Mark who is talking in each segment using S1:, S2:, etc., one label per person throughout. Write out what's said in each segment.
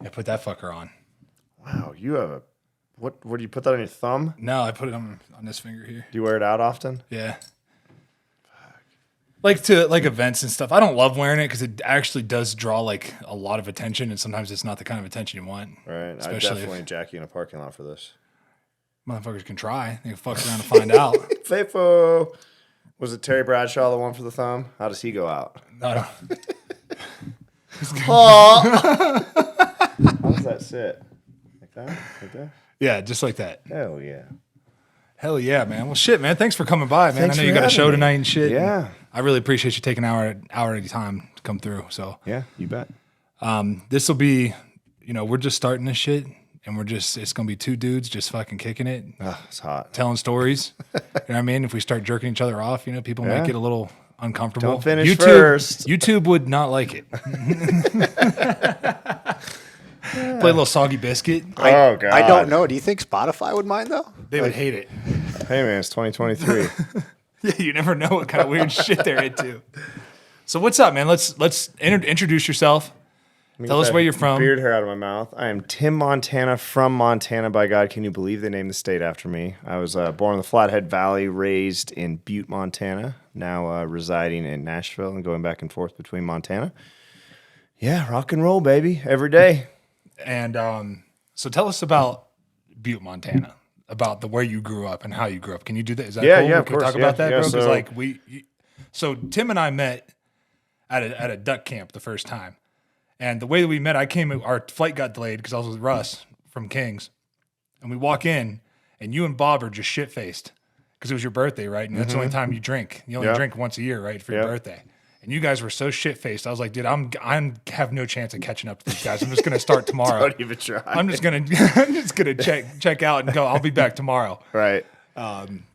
S1: I put that fucker on.
S2: Wow, you have a what? Do you put that on your thumb?
S1: No, I put it on this finger here.
S2: Do you wear it out often?
S1: Yeah. Like to events and stuff. I don't love wearing it because it actually does draw like a lot of attention, and sometimes it's not the kind of attention you want.
S2: Right. I definitely jack you in a parking lot for this.
S1: Motherfuckers can try. They can fuck around and find out.
S2: Faithful. Was it Terry Bradshaw, the one for the thumb? How does he go out?
S1: No.
S2: How does that sit? Like that? Like that?
S1: Yeah, just like that.
S2: Hell yeah.
S1: Hell yeah, man. Well, shit, man. Thanks for coming by, man.
S2: Thanks
S1: I know you got a show tonight and shit.
S2: Yeah.
S1: And I really appreciate you taking an hour at a time to come through. So
S2: yeah, you bet.
S1: This will be, we're just starting this shit, and it's gonna be two dudes just fucking kicking it.
S2: Oh, it's hot.
S1: Telling stories. You know what I mean? If we start jerking each other off, people might get a little uncomfortable.
S2: Don't finish first.
S1: YouTube would not like it. Play a little Soggy Biscuit.
S2: Oh, God.
S3: I don't know. Do you think Spotify would mind, though?
S1: They would hate it.
S2: Hey, man, it's 2023.
S1: Yeah, you never know what kind of weird shit they're into. So what's up, man? Let's introduce yourself. Tell us where you're from.
S2: Beard hair out of my mouth. I am Tim Montana from Montana. By God, can you believe they named the state after me? I was born in the Flathead Valley, raised in Butte, Montana. Now residing in Nashville and going back and forth between Montana. Yeah, rock and roll, baby, every day.
S1: And so tell us about Butte, Montana, about where you grew up and how you grew up. Can you do that? Is that cool?
S2: Yeah, of
S1: Can we
S2: course.
S1: talk about that,
S2: yeah,
S1: bro? Because so Tim and I met at a duck camp the first time. And the way that we met, our flight got delayed because I was with Russ from Kings. And we walk in, and you and Bob are just shit-faced because it was your birthday, right? And that's the only time you drink. You only drink once a year, right, for your birthday. And you guys were so shit-faced. I was like, dude, I have no chance of catching up to these guys. I'm just going to start tomorrow.
S2: Don't even try.
S1: I'm just gonna check out and go. I'll be back tomorrow.
S2: Right.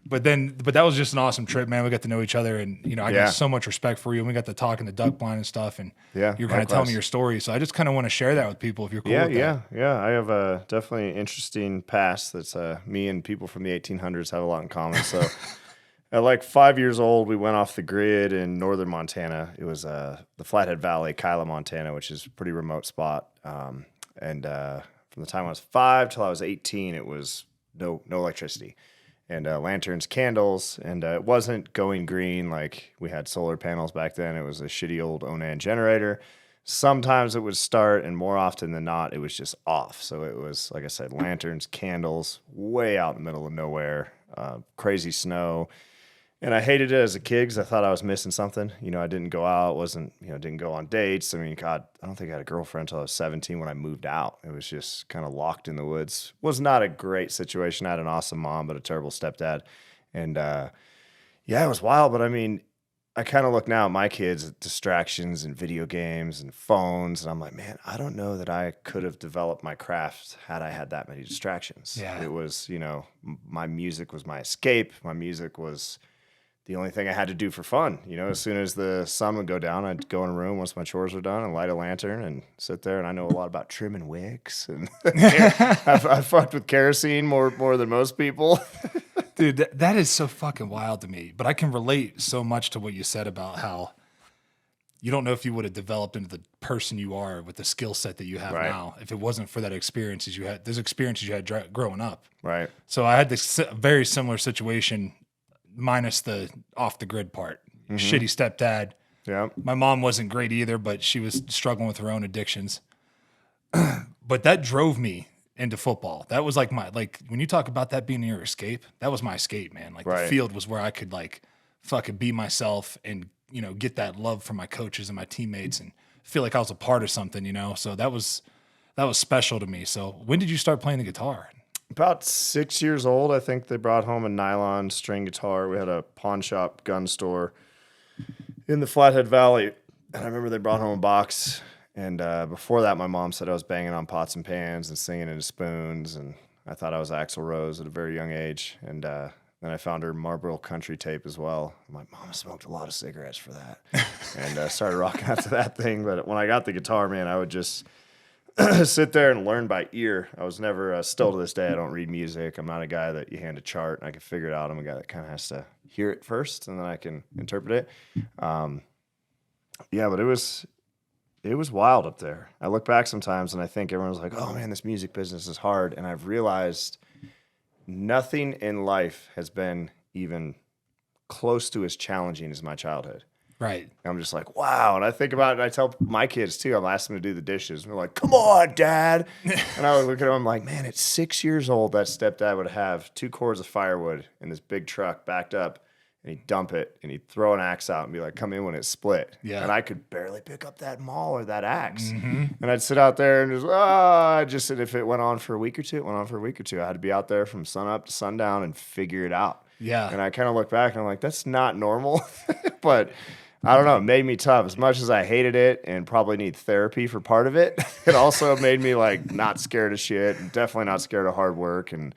S1: But that was just an awesome trip, man. We got to know each other, and I got so much respect for you. And we got to talk in the duck blind and stuff, and you were kind of telling me your story. So I just kind of want to share that with people if you're cool with that.
S2: Yeah. I have a definitely interesting past that's me and people from the 1800s have a lot in common. So at like 5 years old, we went off the grid in northern Montana. It was the Flathead Valley, Kyla, Montana, which is a pretty remote spot. And from the time I was 5 till I was 18, it was no electricity. And lanterns, candles, and it wasn't going green like we had solar panels back then. It was a shitty old Onan generator. Sometimes it would start, and more often than not, it was just off. So it was, like I said, lanterns, candles, way out in the middle of nowhere, crazy snow. And I hated it as a kid because I thought I was missing something. I didn't go out, didn't go on dates. I mean, God, I don't think I had a girlfriend until I was 17 when I moved out. It was just kind of locked in the woods. Was not a great situation. I had an awesome mom, but a terrible stepdad. And it was wild. But I mean, I kind of look now at my kids at distractions and video games and phones. And I'm like, man, I don't know that I could have developed my craft had I had that many distractions.
S1: Yeah.
S2: It was, my music was my escape. My music was the only thing I had to do for fun. As soon as the sun would go down, I'd go in a room once my chores were done and light a lantern and sit there. And I know a lot about trimming wicks. And I fucked with kerosene more than most people.
S1: Dude, that is so fucking wild to me. But I can relate so much to what you said about how you don't know if you would have developed into the person you are with the skill set that you have now if it wasn't for those experiences you had growing up.
S2: Right.
S1: So I had this very similar situation minus the off the grid part. Shitty stepdad.
S2: Yeah.
S1: My mom wasn't great either, but she was struggling with her own addictions. But that drove me into football. That was like when you talk about that being your escape, that was my escape, man. Like the field was where I could like fucking be myself and, get that love from my coaches and my teammates and feel like I was a part of something, So that was special to me. So when did you start playing the guitar?
S2: About 6 years old, I think they brought home a nylon string guitar. We had a pawn shop gun store in the Flathead Valley. And I remember they brought home a box. And before that, my mom said I was banging on pots and pans and singing into spoons. And I thought I was Axl Rose at a very young age. And then I found her Marlboro Country tape as well. My mom smoked a lot of cigarettes for that. And started rocking out to that thing. But when I got the guitar, man, I would just sit there and learn by ear. I was never, still to this day, I don't read music. I'm not a guy that you hand a chart and I can figure it out. I'm a guy that kind of has to hear it first and then I can interpret it. But it was it was wild up there. I look back sometimes and I think everyone's like, oh man, this music business is hard. And I've realized nothing in life has been even close to as challenging as my childhood.
S1: Right.
S2: And I'm just like, wow. And I think about it, and I tell my kids too, I'm asking them to do the dishes. And they're like, come on, Dad. And I would look at them, I'm like, man, at 6 years old, that stepdad would have 2 cords of firewood in this big truck backed up, and he'd dump it, and he'd throw an axe out and be like, come in when it's split.
S1: Yeah.
S2: And I could barely pick up that maul or that axe. Mm-hmm. And I'd sit out there and just, and if it went on for a week or two, it went on for a week or two. I had to be out there from sun up to sundown and figure it out.
S1: Yeah.
S2: And I kind of look back and I'm like, that's not normal. But I don't know. It made me tough. As much as I hated it and probably need therapy for part of it, it also made me like not scared of shit and definitely not scared of hard work. And,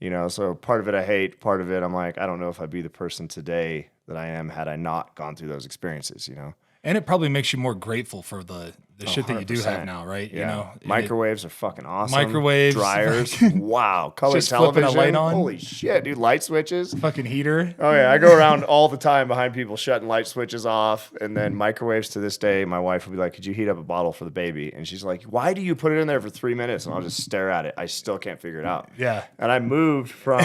S2: you know, so part of it I hate, part of it I'm like, I don't know if I'd be the person today that I am had I not gone through those experiences, you know?
S1: And it probably makes you more grateful for the shit that you do have now, right?
S2: Yeah.
S1: You know,
S2: Microwaves are fucking awesome.
S1: Microwaves.
S2: Dryers. Wow. Color
S1: Just flipping
S2: television.
S1: a light on.
S2: Holy shit, dude. Light switches.
S1: fucking heater.
S2: Oh, yeah. I go around all the time behind people shutting light switches off. And then microwaves to this day, my wife will be like, could you heat up a bottle for the baby? And she's like, why do you put it in there for 3 minutes? And I'll just stare at it. I still can't figure it out.
S1: Yeah.
S2: And I moved out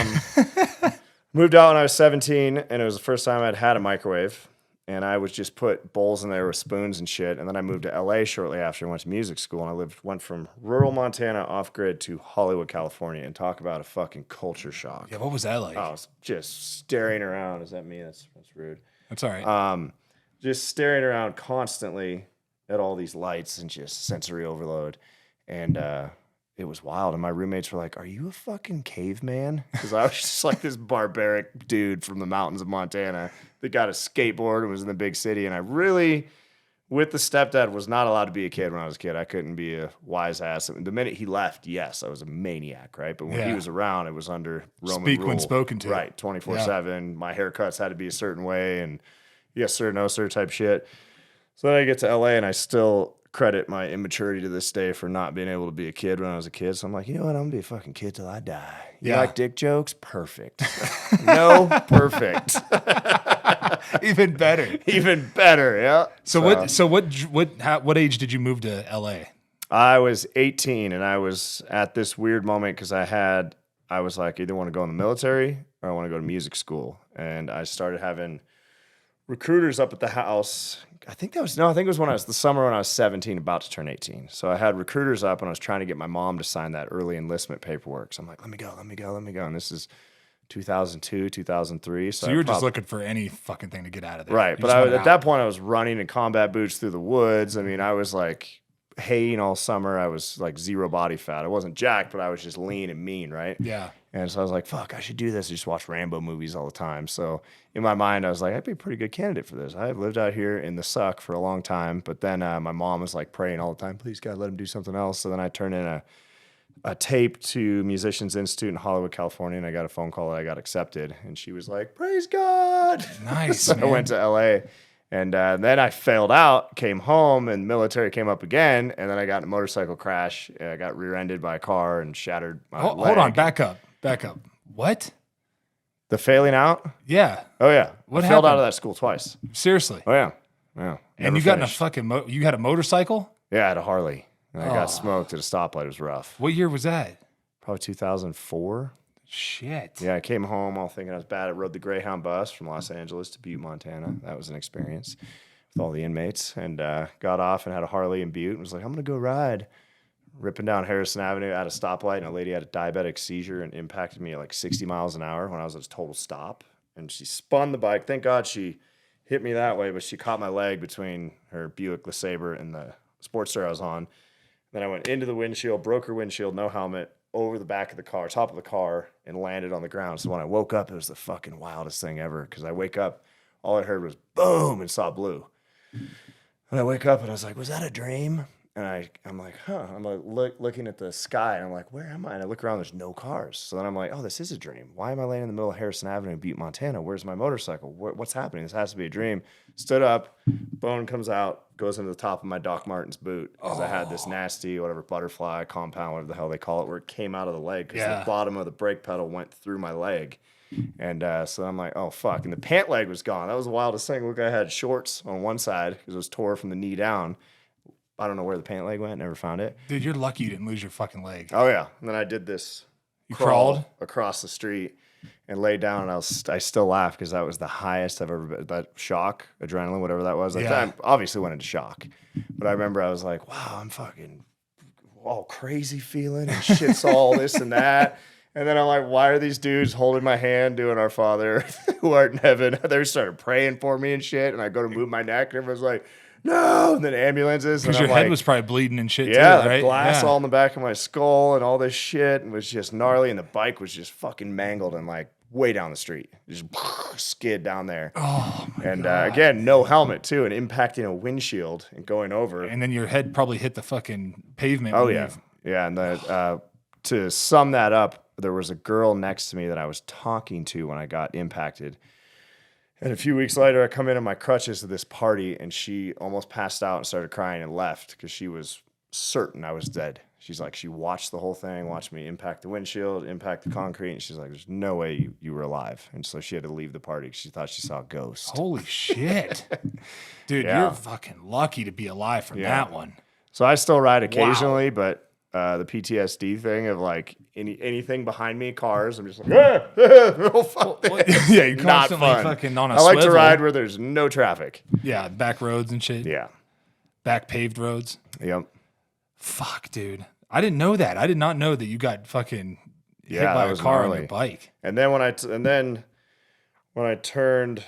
S2: when I was 17, and it was the first time I'd had a microwave. And I would just put bowls in there with spoons and shit. And then I moved to LA shortly after and went to music school. And I went from rural Montana off grid to Hollywood, California. And talk about a fucking culture shock.
S1: Yeah. What was that like?
S2: I was just staring around. Is that me? That's rude.
S1: That's all right.
S2: Just staring around constantly at all these lights and just sensory overload. And it was wild. And my roommates were like, are you a fucking caveman? Because I was just like this barbaric dude from the mountains of Montana that got a skateboard and was in the big city. And I really, with the stepdad, was not allowed to be a kid when I was a kid. I couldn't be a wise ass. The minute he left, yes, I was a maniac, right? But when he was around, it was under Roman
S1: Speak
S2: rule.
S1: when spoken to.
S2: Right, 24/7. My haircuts had to be a certain way and yes sir, no sir type shit. So then I get to LA and I still credit my immaturity to this day for not being able to be a kid when I was a kid. So I'm like, you know what? I'm gonna be a fucking kid till I die. You like dick jokes? Perfect. No, perfect.
S1: Even better.
S2: Even better. Yeah.
S1: So what age did you move to LA?
S2: I was 18 and I was at this weird moment because I was like, either want to go in the military or I want to go to music school. And I started having recruiters up at the house. I think it was when the summer when I was 17, about to turn 18. So I had recruiters up and I was trying to get my mom to sign that early enlistment paperwork. So I'm like, let me go. And this is 2002, 2003.
S1: So you were just looking for any fucking thing to get out of there.
S2: Right. But at that point, I was running in combat boots through the woods. I mean, I was like haying all summer. I was like 0 body fat. I wasn't jacked, but I was just lean and mean, right?
S1: Yeah.
S2: And so I was like, fuck, I should do this. I just watch Rambo movies all the time. So in my mind, I was like, I'd be a pretty good candidate for this. I've lived out here in the suck for a long time. But then my mom was like praying all the time, please, God, let him do something else. So then I turned in a tape to Musicians Institute in Hollywood, California, and I got a phone call that I got accepted. And she was like, praise God.
S1: Nice,
S2: So I went to LA. And then I failed out, came home, and military came up again. And then I got in a motorcycle crash. I got rear-ended by a car and shattered my leg.
S1: Hold on, back up. What?
S2: The failing out?
S1: Yeah.
S2: Oh, yeah.
S1: What
S2: I failed out
S1: happened?
S2: of that school twice.
S1: Seriously.
S2: Oh, yeah. Yeah.
S1: And
S2: Never
S1: you got in a
S2: finished.
S1: fucking you had a motorcycle?
S2: Yeah, I had a Harley. And I got smoked at a stoplight. It was rough.
S1: What year was that?
S2: Probably 2004.
S1: Shit.
S2: Yeah, I came home all thinking I was bad. I rode the Greyhound bus from Los Angeles to Butte, Montana. That was an experience with all the inmates. And got off and had a Harley in Butte and was like, I'm going to go ride. Ripping down Harrison Avenue at a stoplight, and a lady had a diabetic seizure and impacted me at like 60 miles an hour when I was at a total stop. And she spun the bike. Thank God she hit me that way, but she caught my leg between her Buick LeSabre and the Sportster I was on. Then I went into the windshield, broke her windshield, no helmet, over the back of the car, top of the car, and landed on the ground. So when I woke up, it was the fucking wildest thing ever because I wake up, all I heard was boom and saw blue. And I wake up and I was like, was that a dream? And I'm like, huh. I'm like looking at the sky, and I'm like, where am I? And I look around, there's no cars. So then I'm like, oh, this is a dream. Why am I laying in the middle of Harrison Avenue in Butte, Montana? Where's my motorcycle? What's happening? This has to be a dream. Stood up, bone comes out, goes into the top of my Doc Martens boot because I had this nasty, whatever, butterfly compound, whatever the hell they call it, where it came out of the leg because the bottom of the brake pedal went through my leg. And so I'm like, oh, fuck. And the pant leg was gone. That was the wildest thing. Look, I had shorts on one side because it was tore from the knee down. I don't know where the pant leg went. Never found it.
S1: Dude, you're lucky you didn't lose your fucking leg.
S2: Oh yeah. And then I did this.
S1: You
S2: crawl
S1: crawled?
S2: across the street and laid down, and I still laugh because that was the highest I've ever been. That shock, adrenaline, whatever that was. I obviously went into shock, but I remember I was like, wow, I'm fucking all crazy feeling and shit's all this and that. And then I'm like, why are these dudes holding my hand doing Our Father who art in heaven? They started praying for me and shit, and I go to move my neck, and everyone's like, no, and then ambulances.
S1: Because your head was probably bleeding and shit
S2: yeah,
S1: too, right?
S2: Glass all in the back of my skull and all this shit, and was just gnarly, and the bike was just fucking mangled and like way down the street. Just skid down there.
S1: Oh, my
S2: and
S1: God.
S2: Again, no helmet too, and impacting a windshield and going over.
S1: And then your head probably hit the fucking pavement.
S2: Oh, yeah. Yeah, and to sum that up, there was a girl next to me that I was talking to when I got impacted. And a few weeks later, I come in on my crutches to this party, and she almost passed out and started crying and left because she was certain I was dead. She's like, she watched the whole thing, watched me impact the windshield, impact the concrete, and she's like, there's no way you were alive. And so she had to leave the party because she thought she saw a ghost.
S1: Holy shit. Dude,
S2: Yeah.
S1: you're fucking lucky to be alive from that one.
S2: So I still ride occasionally, but the PTSD thing of like anything behind me, cars, I'm just like, oh, fuck.
S1: Yeah, you're
S2: Not
S1: constantly
S2: fun.
S1: fucking on a
S2: I like to
S1: swivel.
S2: ride where there's no traffic.
S1: Yeah, back roads and shit.
S2: Yeah.
S1: Back paved roads.
S2: Yep.
S1: Fuck, dude. I didn't know that. I did not know that you got fucking hit by
S2: that
S1: a
S2: was
S1: car on
S2: gnarly.
S1: your bike.
S2: And then when I turned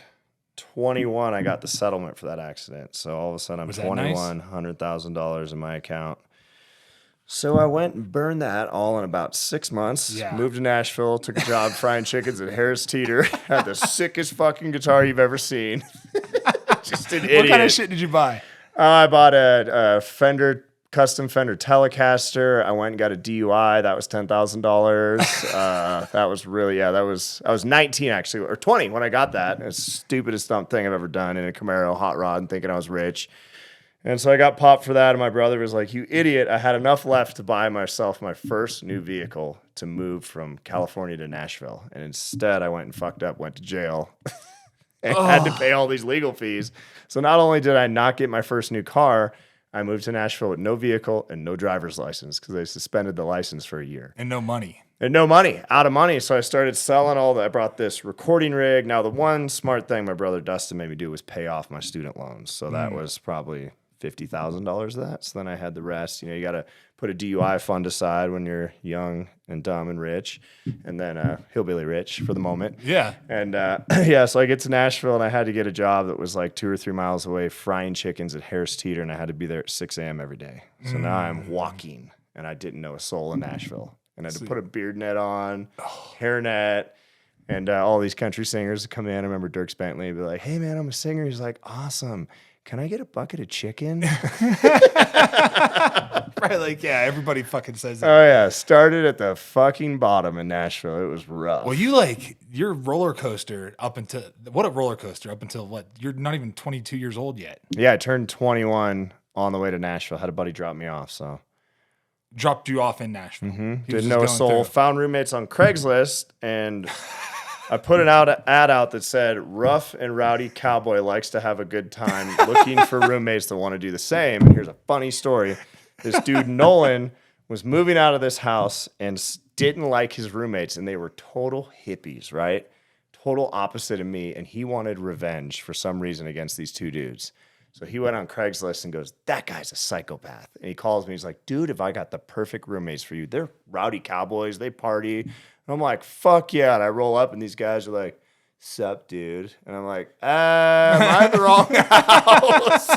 S2: 21, I got the settlement for that accident. So all of a sudden I'm
S1: Was that
S2: 21, $100,000 in my account. So I went and burned that all in about 6 months.
S1: Yeah.
S2: Moved to Nashville, took a job frying chickens at Harris Teeter. Had the sickest fucking guitar you've ever seen. Just an idiot.
S1: What kind of shit did you buy?
S2: I bought a custom Fender Telecaster. I went and got a DUI. That was $10,000. That was really, I was 19 actually, or 20 when I got that. It's the stupidest dumb thing I've ever done in a Camaro hot rod and thinking I was rich. And so I got popped for that, and my brother was like, you idiot. I had enough left to buy myself my first new vehicle to move from California to Nashville. And instead, I went and fucked up, went to jail, and had to pay all these legal fees. So not only did I not get my first new car, I moved to Nashville with no vehicle and no driver's license because they suspended the license for a year.
S1: And no money.
S2: And no money, out of money. So I started selling all that. I brought this recording rig. Now, the one smart thing my brother Dustin made me do was pay off my student loans. So that was probably $50,000 of that. So then I had the rest. You know, you got to put a DUI fund aside when you're young and dumb and rich, and then hillbilly rich for the moment.
S1: Yeah.
S2: And so I get to Nashville, and I had to get a job that was like 2 or 3 miles away, frying chickens at Harris Teeter, and I had to be there at 6 a.m. every day. So now I'm walking, and I didn't know a soul in Nashville. And I had to put a beard net on, hair net, and all these country singers would come in. I remember Dirk Bentley would be like, hey, man, I'm a singer. He's like, awesome. Can I get a bucket of chicken?
S1: Right, like, yeah, everybody fucking says that.
S2: Oh, yeah. Started at the fucking bottom in Nashville. It was rough.
S1: Well, your roller coaster up until what? You're not even 22 years old yet.
S2: Yeah, I turned 21 on the way to Nashville. Had a buddy drop me off, so.
S1: Dropped you off in Nashville.
S2: Mm-hmm.
S1: He was
S2: Didn't
S1: just
S2: know a
S1: going
S2: soul.
S1: through.
S2: Found roommates on Craigslist, and I put an ad out that said, rough and rowdy cowboy likes to have a good time looking for roommates that want to do the same. And here's a funny story. This dude, Nolan, was moving out of this house and didn't like his roommates, and they were total hippies, right? Total opposite of me, and he wanted revenge for some reason against these two dudes. So he went on Craigslist and goes, that guy's a psychopath. And he calls me. He's like, dude, have I got the perfect roommates for you? They're rowdy cowboys. They party. And I'm like, fuck yeah. And I roll up, and these guys are like, sup, dude? And I'm like, am I in the wrong house?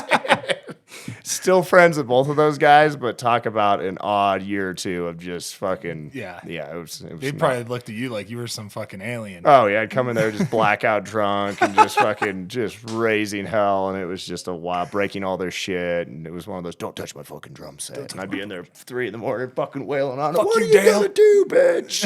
S2: Still friends with both of those guys, but talk about an odd year or two of just fucking.
S1: Yeah.
S2: Yeah. It was
S1: They probably looked at you like you were some fucking alien.
S2: Oh, yeah. I'd come in there just blackout drunk and just fucking just raising hell. And it was just a while, breaking all their shit. And it was one of those, don't touch my fucking drum set. And I'd be in there 3 a.m. fucking wailing on it.
S1: Fuck
S2: What
S1: you,
S2: are you
S1: Dale.
S2: gonna do, bitch?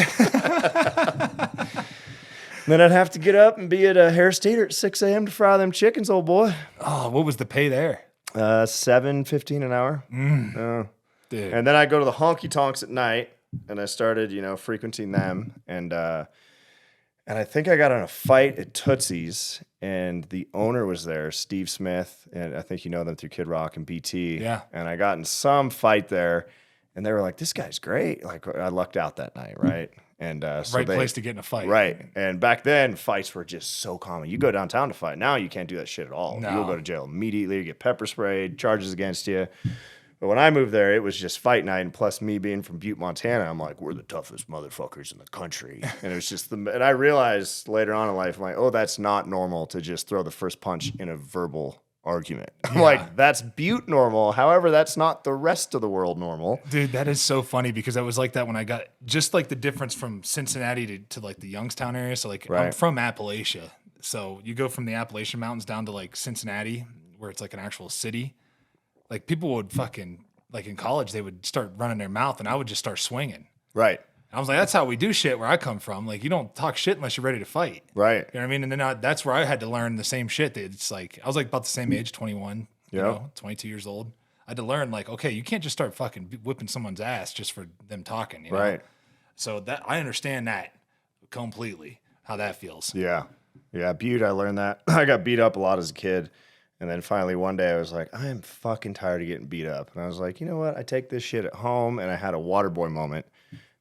S2: Then I'd have to get up and be at Harris Teeter at 6 a.m. to fry them chickens, old boy.
S1: Oh, what was the pay there?
S2: $7.15 an hour.
S1: Dude.
S2: And then I go to the honky tonks at night, and I started, frequenting them. And And I think I got in a fight at Tootsie's, and the owner was there, Steve Smith, and I think you know them through Kid Rock and BT.
S1: Yeah.
S2: And I got in some fight there, and they were like, "This guy's great." Like I lucked out that night, right? And so
S1: Right place to get in a fight.
S2: right. And back then, fights were just so common. You go downtown to fight. Now you can't do that shit at all.
S1: No.
S2: You'll go to jail immediately. You get pepper sprayed, charges against you. But when I moved there, it was just fight night. And plus me being from Butte, Montana, I'm like, we're the toughest motherfuckers in the country. And it was just and I realized later on in life, I'm like, oh, that's not normal to just throw the first punch in a verbal argument. I'm like, that's Butte normal. However, that's not the rest of the world normal.
S1: Dude, that is so funny because I was like that when I got just like the difference from Cincinnati to like the Youngstown area. So like I'm
S2: Right.
S1: from Appalachia. So you go from the Appalachian Mountains down to like Cincinnati, where it's like an actual city. Like people would fucking, like in college, they would start running their mouth and I would just start swinging.
S2: Right.
S1: I was like, that's how we do shit where I come from. Like you don't talk shit unless you're ready to fight.
S2: Right.
S1: You know what I mean? And then that's where I had to learn the same shit. That it's like, I was like about the same age, 21, you
S2: Yep.
S1: know, 22 years old. I had to learn like, okay, you can't just start fucking whipping someone's ass just for them talking. You know?
S2: Right.
S1: So that I understand that completely, how that feels.
S2: Yeah. Yeah. Butte, I learned that. I got beat up a lot as a kid. And then finally one day I was like, I am fucking tired of getting beat up. And I was like, you know what? I take this shit at home. And I had a water boy moment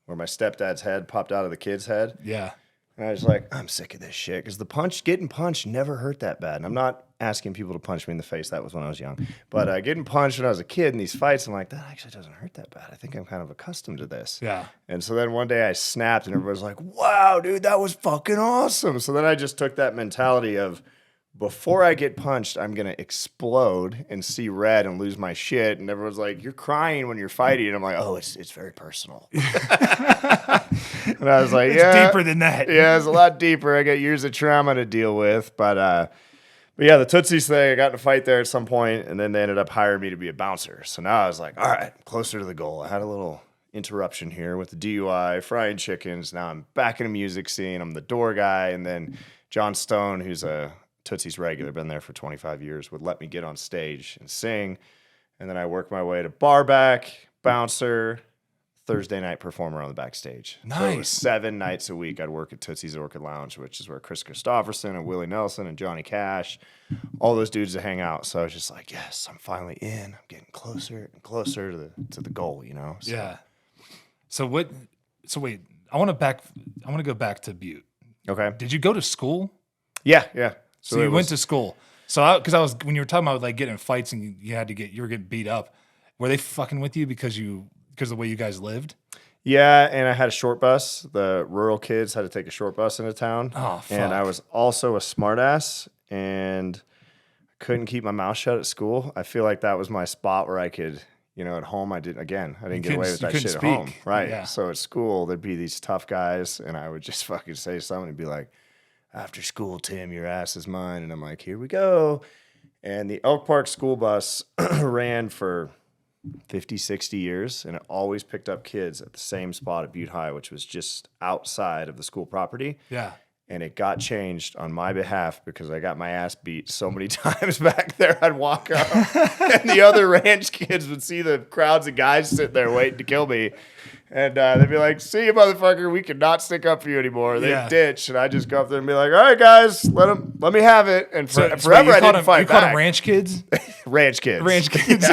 S2: where my stepdad's head popped out of the kid's head.
S1: Yeah.
S2: And I was like, I'm sick of this shit. Because getting punched never hurt that bad. And I'm not asking people to punch me in the face. That was when I was young. But getting punched when I was a kid in these fights, I'm like, that actually doesn't hurt that bad. I think I'm kind of accustomed to this.
S1: Yeah.
S2: And so then one day I snapped and everybody was like, wow, dude, that was fucking awesome. So then I just took that mentality of, before I get punched, I'm going to explode and see red and lose my shit. And everyone's like, you're crying when you're fighting. And I'm like, oh, it's very personal. And I was like,
S1: It's deeper than that.
S2: Yeah, it's a lot deeper. I got years of trauma to deal with. But yeah, the Tootsies thing, I got in a fight there at some point, and then they ended up hiring me to be a bouncer. So now I was like, all right, closer to the goal. I had a little interruption here with the DUI, frying chickens. Now I'm back in a music scene. I'm the door guy. And then John Stone, who's a Tootsie's regular, been there for 25 years, would let me get on stage and sing. And then I worked my way to bar back, bouncer, Thursday night performer on the backstage.
S1: Nice.
S2: So it was 7 nights a week I'd work at Tootsie's Orchid Lounge, which is where Chris Christopherson and Willie Nelson and Johnny Cash, all those dudes that hang out. So I was just like, yes, I'm finally in. I'm getting closer and closer to the goal, you know? So,
S1: Yeah. So wait, I want to go back to Butte.
S2: Okay.
S1: Did you go to school?
S2: Yeah.
S1: So you went to school. So when you were talking about like getting in fights and you were getting beat up, were they fucking with you because of the way you guys lived?
S2: Yeah, and I had a short bus. The rural kids had to take a short bus into town.
S1: Oh, fuck.
S2: And I was also a smartass and couldn't keep my mouth shut at school. I feel like that was my spot where I could, at home I didn't get away with that shit at home. Right.
S1: Yeah.
S2: So at school there'd be these tough guys and I would just fucking say something and be like, after school, Tim, your ass is mine. And I'm like, here we go. And the Elk Park school bus ran for 50, 60 years, and it always picked up kids at the same spot at Butte High, which was just outside of the school property.
S1: Yeah.
S2: And it got changed on my behalf because I got my ass beat so many times back there. I'd walk up, and the other ranch kids would see the crowds of guys sitting there waiting to kill me. And they'd be like, see you, motherfucker, we cannot stick up for you anymore. They'd ditch, and I'd just go up there and be like, all right, guys, let me have it. And forever I didn't fight back.
S1: You called them ranch kids?
S2: Ranch kids.
S1: Ranch kids.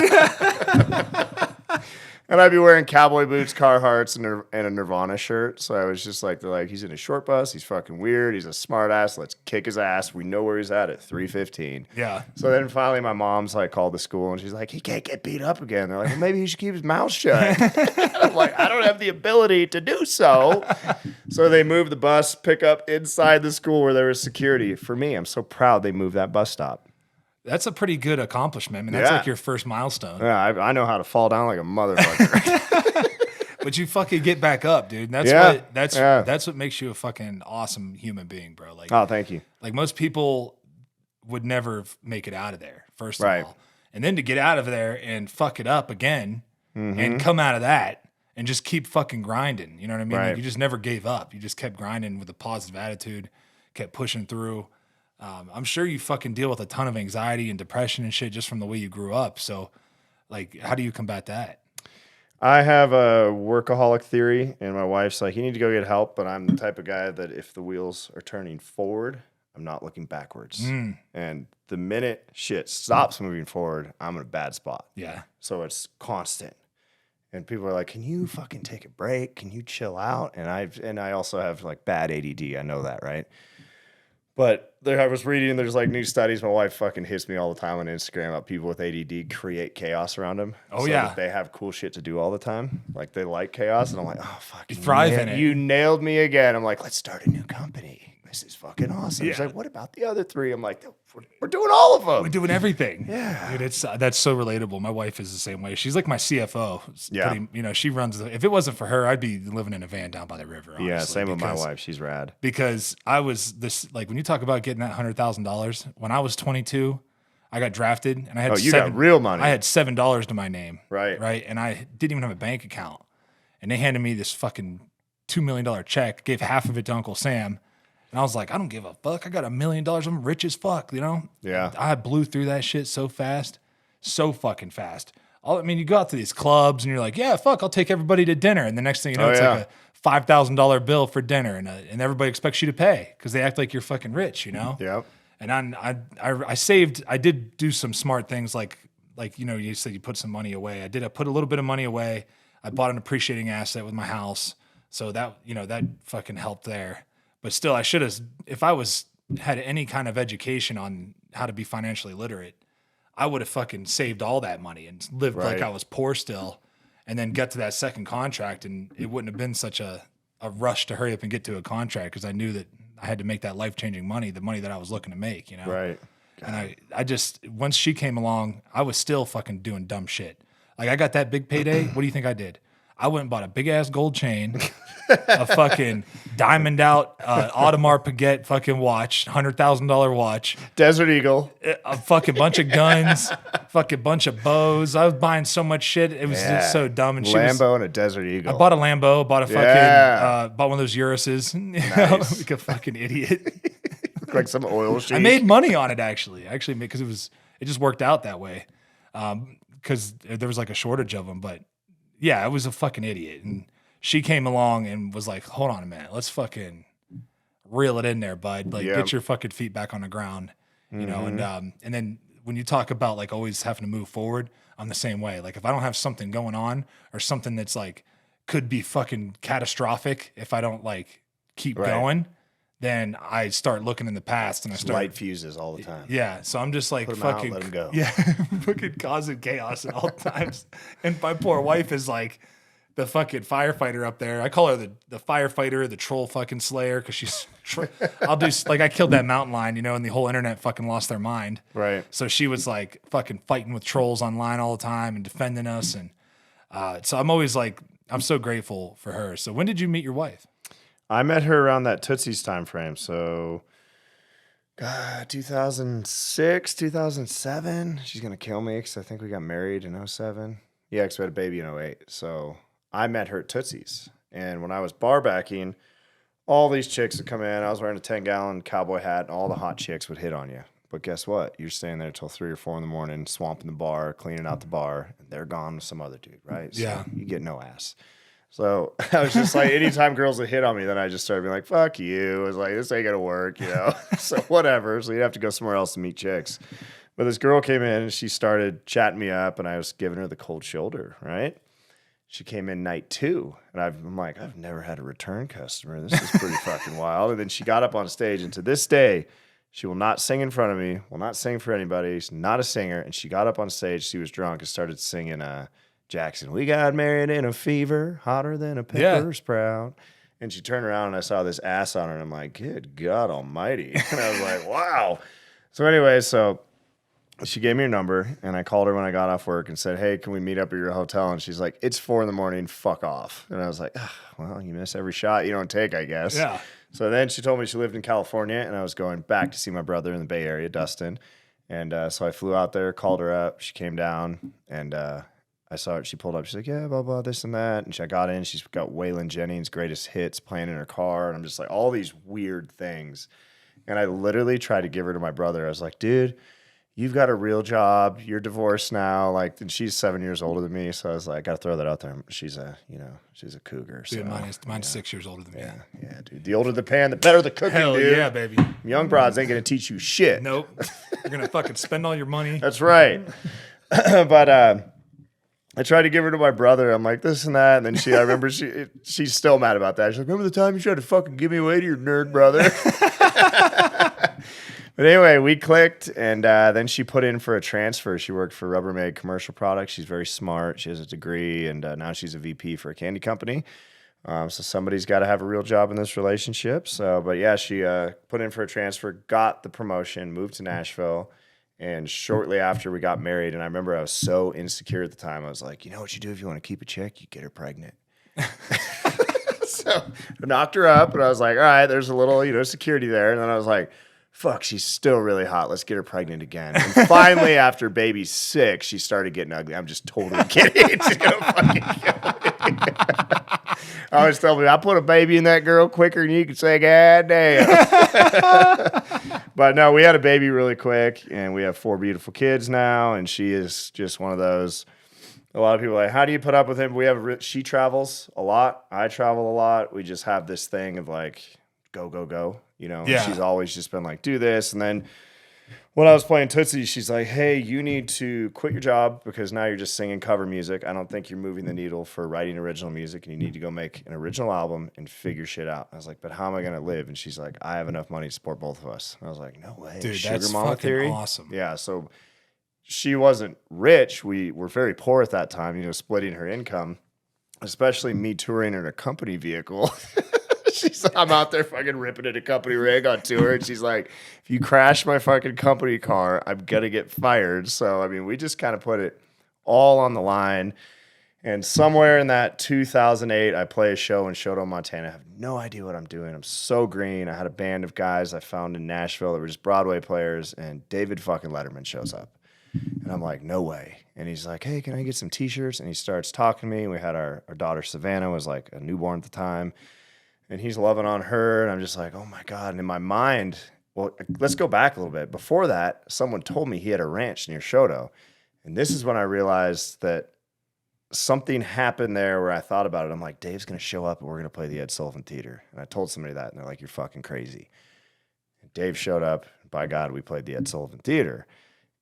S2: And I'd be wearing cowboy boots, Carhartts, and a Nirvana shirt. So I was just like, they're like, he's in a short bus. He's fucking weird. He's a smart ass. Let's kick his ass. We know where he's at 3:15.
S1: Yeah.
S2: So then finally my mom's like called the school and she's like, he can't get beat up again. They're like, well, maybe he should keep his mouth shut. I'm like, I don't have the ability to do so. So they moved the bus, pick up inside the school where there was security. For me, I'm so proud they moved that bus stop.
S1: That's a pretty good accomplishment. I mean, that's
S2: Yeah.
S1: like your first milestone.
S2: Yeah, I know how to fall down like a motherfucker.
S1: But you fucking get back up, dude. And that's what makes you a fucking awesome human being, bro. Like,
S2: Oh, thank you.
S1: like most people would never make it out of there, first of
S2: Right.
S1: all. And then to get out of there and fuck it up again
S2: Mm-hmm.
S1: and come out of that and just keep fucking grinding. You know what I mean?
S2: Right.
S1: Like you just never gave up. You just kept grinding with a positive attitude, kept pushing through. I'm sure you fucking deal with a ton of anxiety and depression and shit just from the way you grew up. So, like, how do you combat that?
S2: I have a workaholic theory, and my wife's like, you need to go get help. But I'm the type of guy that if the wheels are turning forward, I'm not looking backwards. And the minute shit stops moving forward, I'm in a bad spot.
S1: Yeah.
S2: So it's constant. And people are like, can you fucking take a break? Can you chill out? And I also have like bad ADD. I know that, right? But I was reading, there's like new studies. My wife fucking hits me all the time on Instagram about people with ADD create chaos around them.
S1: Oh,
S2: so
S1: yeah.
S2: that they have cool shit to do all the time. Like they like chaos. And I'm like, oh, fuck.
S1: You thrive in it.
S2: You nailed me again. I'm like, let's start a new company. This is fucking awesome.
S1: Yeah.
S2: She's like, what about the other three? I'm like, we're doing all of them.
S1: We're doing everything.
S2: Yeah.
S1: Dude, that's so relatable. My wife is the same way. She's like my CFO.
S2: Yeah.
S1: She runs if it wasn't for her, I'd be living in a van down by the river. Honestly,
S2: Yeah, same with my wife. She's rad.
S1: Because I was like when you talk about getting that $100,000, when I was 22, I got drafted and I had
S2: got real money.
S1: I had $7 to my name.
S2: Right.
S1: Right. And I didn't even have a bank account. And they handed me this fucking $2 million check, gave half of it to Uncle Sam. And I was like, I don't give a fuck. I got $1 million. I'm rich as fuck, you know?
S2: Yeah.
S1: I blew through that shit so fast. So fucking fast. You go out to these clubs and you're like, yeah, fuck, I'll take everybody to dinner. And the next thing you know, it's like a $5,000 bill for dinner. And everybody expects you to pay because they act like you're fucking rich, you know?
S2: Yep.
S1: And I saved, I did do some smart things like, you know, you said you put some money away. I put a little bit of money away. I bought an appreciating asset with my house. So that, you know, that fucking helped there. But still, I should have, if I had any kind of education on how to be financially literate, I would have fucking saved all that money and lived like I was poor still, and then get to that second contract, and it wouldn't have been such a rush to hurry up and get to a contract because I knew that I had to make that life-changing money, the money that I was looking to make, you know?
S2: Right.
S1: And I just, once she came along, I was still fucking doing dumb shit. Like I got that big payday. What do you think I did? I went and bought a big ass gold chain, a fucking diamond out Audemars Piguet fucking watch, $100,000 watch,
S2: Desert Eagle,
S1: a fucking bunch of guns, fucking bunch of bows. I was buying so much shit. It was just so dumb. And
S2: Lambo and a Desert Eagle.
S1: I bought a Lambo, bought a fucking, bought one of those Uruses,
S2: Nice.
S1: like a fucking idiot.
S2: Like some oil sheet.
S1: I made money on it actually because it just worked out that way. Because there was like a shortage of them, but. Yeah, I was a fucking idiot. And she came along and was like, hold on a minute. Let's fucking reel it in there, bud. Like, get your fucking feet back on the ground, you know? And then when you talk about like always having to move forward, I'm the same way. Like if I don't have something going on or something that's like, could be fucking catastrophic if I don't like keep going, then I start looking in the past and I start
S2: light fuses all the time.
S1: Yeah, so I'm just like
S2: Put 'em
S1: fucking
S2: out, let 'em go.
S1: Yeah, fucking causing chaos at all times. And my poor wife is like the fucking firefighter up there. I call her the firefighter, the troll fucking slayer, because she's. I'll do like I killed that mountain lion, you know, and the whole internet fucking lost their mind.
S2: Right.
S1: So she was like fucking fighting with trolls online all the time and defending us, and so I'm always like I'm so grateful for her. So when did you meet your wife?
S2: I met her around that Tootsie's time frame. So, 2006, 2007. She's going to kill me because I think we got married in 07. Yeah, because we had a baby in 08. So, I met her at Tootsie's. And when I was bar backing, all these chicks would come in. I was wearing a 10-gallon cowboy hat, and all the hot chicks would hit on you. But guess what? You're staying there till 3 or 4 in the morning, swamping the bar, cleaning out the bar, and they're gone with some other dude, right? So
S1: Yeah.
S2: You get no ass. So I was just like, anytime girls would hit on me, then I just started being like, fuck you. I was like, this ain't going to work, you know? So whatever. So you'd have to go somewhere else to meet chicks. But this girl came in and she started chatting me up and I was giving her the cold shoulder, right? She came in night 2 and I'm like, I've never had a return customer. This is pretty fucking wild. And then she got up on stage and to this day, she will not sing in front of me, will not sing for anybody. She's not a singer. And she got up on stage. She was drunk and started singing Jackson, we got married in a fever, hotter than a pepper sprout. And she turned around and I saw this ass on her and I'm like, good God almighty. And I was like, wow. So anyway, so she gave me her number and I called her when I got off work and said, hey, can we meet up at your hotel? And she's like, it's 4 a.m, fuck off. And I was like, well, you miss every shot you don't take, I guess.
S1: Yeah.
S2: So then she told me she lived in California and I was going back to see my brother in the Bay Area, Dustin. And so I flew out there, called her up. She came down and I saw her. She pulled up. She's like, yeah, blah, blah, this and that. And I got in. She's got Waylon Jennings' greatest hits playing in her car. And I'm just like, all these weird things. And I literally tried to give her to my brother. I was like, dude, you've got a real job. You're divorced now. Like, and she's 7 years older than me. So I was like, got to throw that out there. She's a cougar. So,
S1: Dude, mine's 6 years older than me.
S2: Yeah, dude. The older the pan, the better the cooking,
S1: Hell
S2: dude.
S1: yeah, baby.
S2: Young broads ain't going to teach you shit.
S1: Nope. You're going to fucking spend all your money.
S2: That's right. But I tried to give her to my brother. I'm like, this and that. And then I remember she's still mad about that. She's like, remember the time you tried to fucking give me away to your nerd brother? But anyway, we clicked, and then she put in for a transfer. She worked for Rubbermaid Commercial Products. She's very smart. She has a degree, and now she's a VP for a candy company. So somebody's got to have a real job in this relationship. So, but yeah, she put in for a transfer, got the promotion, moved to Nashville, and shortly after we got married, and I remember I was so insecure at the time. I was like, you know what you do if you want to keep a chick? You get her pregnant. So I knocked her up, and I was like, all right, there's a little, security there. And then I was like, fuck, she's still really hot. Let's get her pregnant again. And finally, after baby 6, she started getting ugly. I'm just totally kidding. She's going to fucking kill me. I always tell me, I put a baby in that girl quicker than you can say, God damn. But no, we had a baby really quick, and we have 4 beautiful kids now, and she is just one of those. A lot of people are like, how do you put up with him? She travels a lot. I travel a lot. We just have this thing of like, go, go, go.
S1: Yeah.
S2: She's always just been like, do this. And then when I was playing Tootsie, she's like, hey, you need to quit your job because now you're just singing cover music. I don't think you're moving the needle for writing original music, and you need to go make an original album and figure shit out. I was like, but how am I going to live? And she's like, I have enough money to support both of us. And I was like, no way.
S1: Dude,
S2: Sugar
S1: that's
S2: mama
S1: fucking
S2: theory?
S1: awesome.
S2: Yeah, so she wasn't rich. We were very poor at that time, splitting her income, especially me touring in a company vehicle. I'm out there fucking ripping in a company rig on tour, and she's like, if you crash my fucking company car, I'm going to get fired. So, I mean, we just kind of put it all on the line. And somewhere in that 2008, I play a show in Choteau, Montana. I have no idea what I'm doing. I'm so green. I had a band of guys I found in Nashville that were just Broadway players, and David fucking Letterman shows up. And I'm like, no way. And he's like, hey, can I get some T-shirts? And he starts talking to me. We had our daughter, Savannah, was like a newborn at the time. And he's loving on her, and I'm just like, oh my God. And in my mind, well, let's go back a little bit. Before that, someone told me he had a ranch near Choteau. And this is when I realized that something happened there where I thought about it. I'm like, Dave's going to show up, and we're going to play the Ed Sullivan Theater. And I told somebody that, and they're like, you're fucking crazy. And Dave showed up. By God, we played the Ed Sullivan Theater.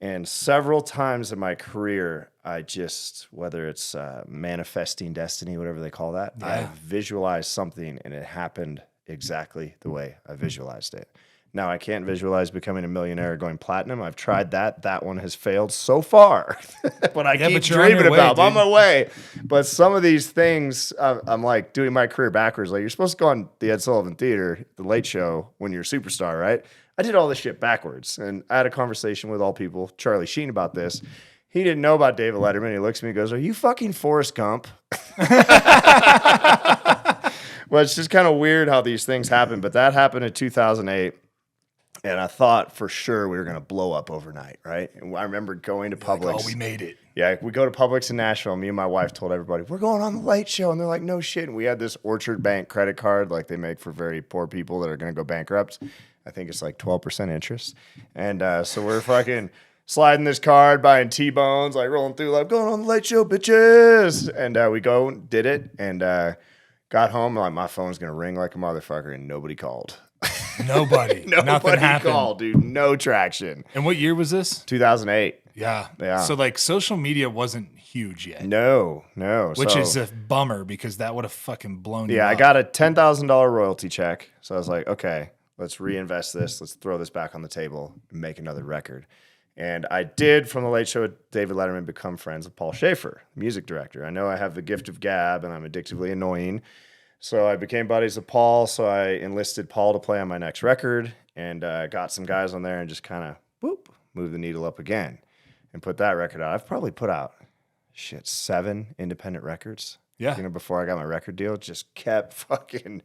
S2: And several times in my career, I just, whether it's manifesting destiny, whatever they call that, I visualized something and it happened exactly the way I visualized it. Now, I can't visualize becoming a millionaire or going platinum. I've tried that. That one has failed so far. But I keep dreaming about it. I'm on my way. But some of these things, I'm like doing my career backwards. Like, you're supposed to go on the Ed Sullivan Theater, the Late Show, when you're a superstar, right? I did all this shit backwards. And I had a conversation with all people, Charlie Sheen, about this. He didn't know about David Letterman. He looks at me and goes, are you fucking Forrest Gump? Well, it's just kind of weird how these things happen. But that happened in 2008. And I thought for sure we were going to blow up overnight, right? And I remember going to Publix.
S1: Like, oh, we made it.
S2: Yeah, we go to Publix in Nashville. Me and my wife told everybody, we're going on the Late Show. And they're like, no shit. And we had this Orchard Bank credit card like they make for very poor people that are going to go bankrupt. I think it's like 12% interest. And so we're fucking sliding this card, buying T-bones, like rolling through, like, going on the Late Show, bitches. And we go, did it, and got home. Like, my phone's going to ring like a motherfucker, and nobody called.
S1: Nobody. Nothing happened.
S2: Called, dude. No traction.
S1: And what year was this?
S2: 2008.
S1: Yeah.
S2: Yeah.
S1: So, like, social media wasn't huge yet.
S2: No.
S1: Which is a bummer because that would have fucking blown you up.
S2: Yeah, I got a $10,000 royalty check. So I was like, okay, let's reinvest this. Let's throw this back on the table and make another record. And I did, from the Late Show with David Letterman, become friends with Paul Schaefer, music director. I know I have the gift of gab and I'm addictively annoying. So I became buddies with Paul. So I enlisted Paul to play on my next record and got some guys on there and just kind of, move the needle up again and put that record out. I've probably put out, 7 independent records.
S1: Yeah.
S2: Before I got my record deal, just kept fucking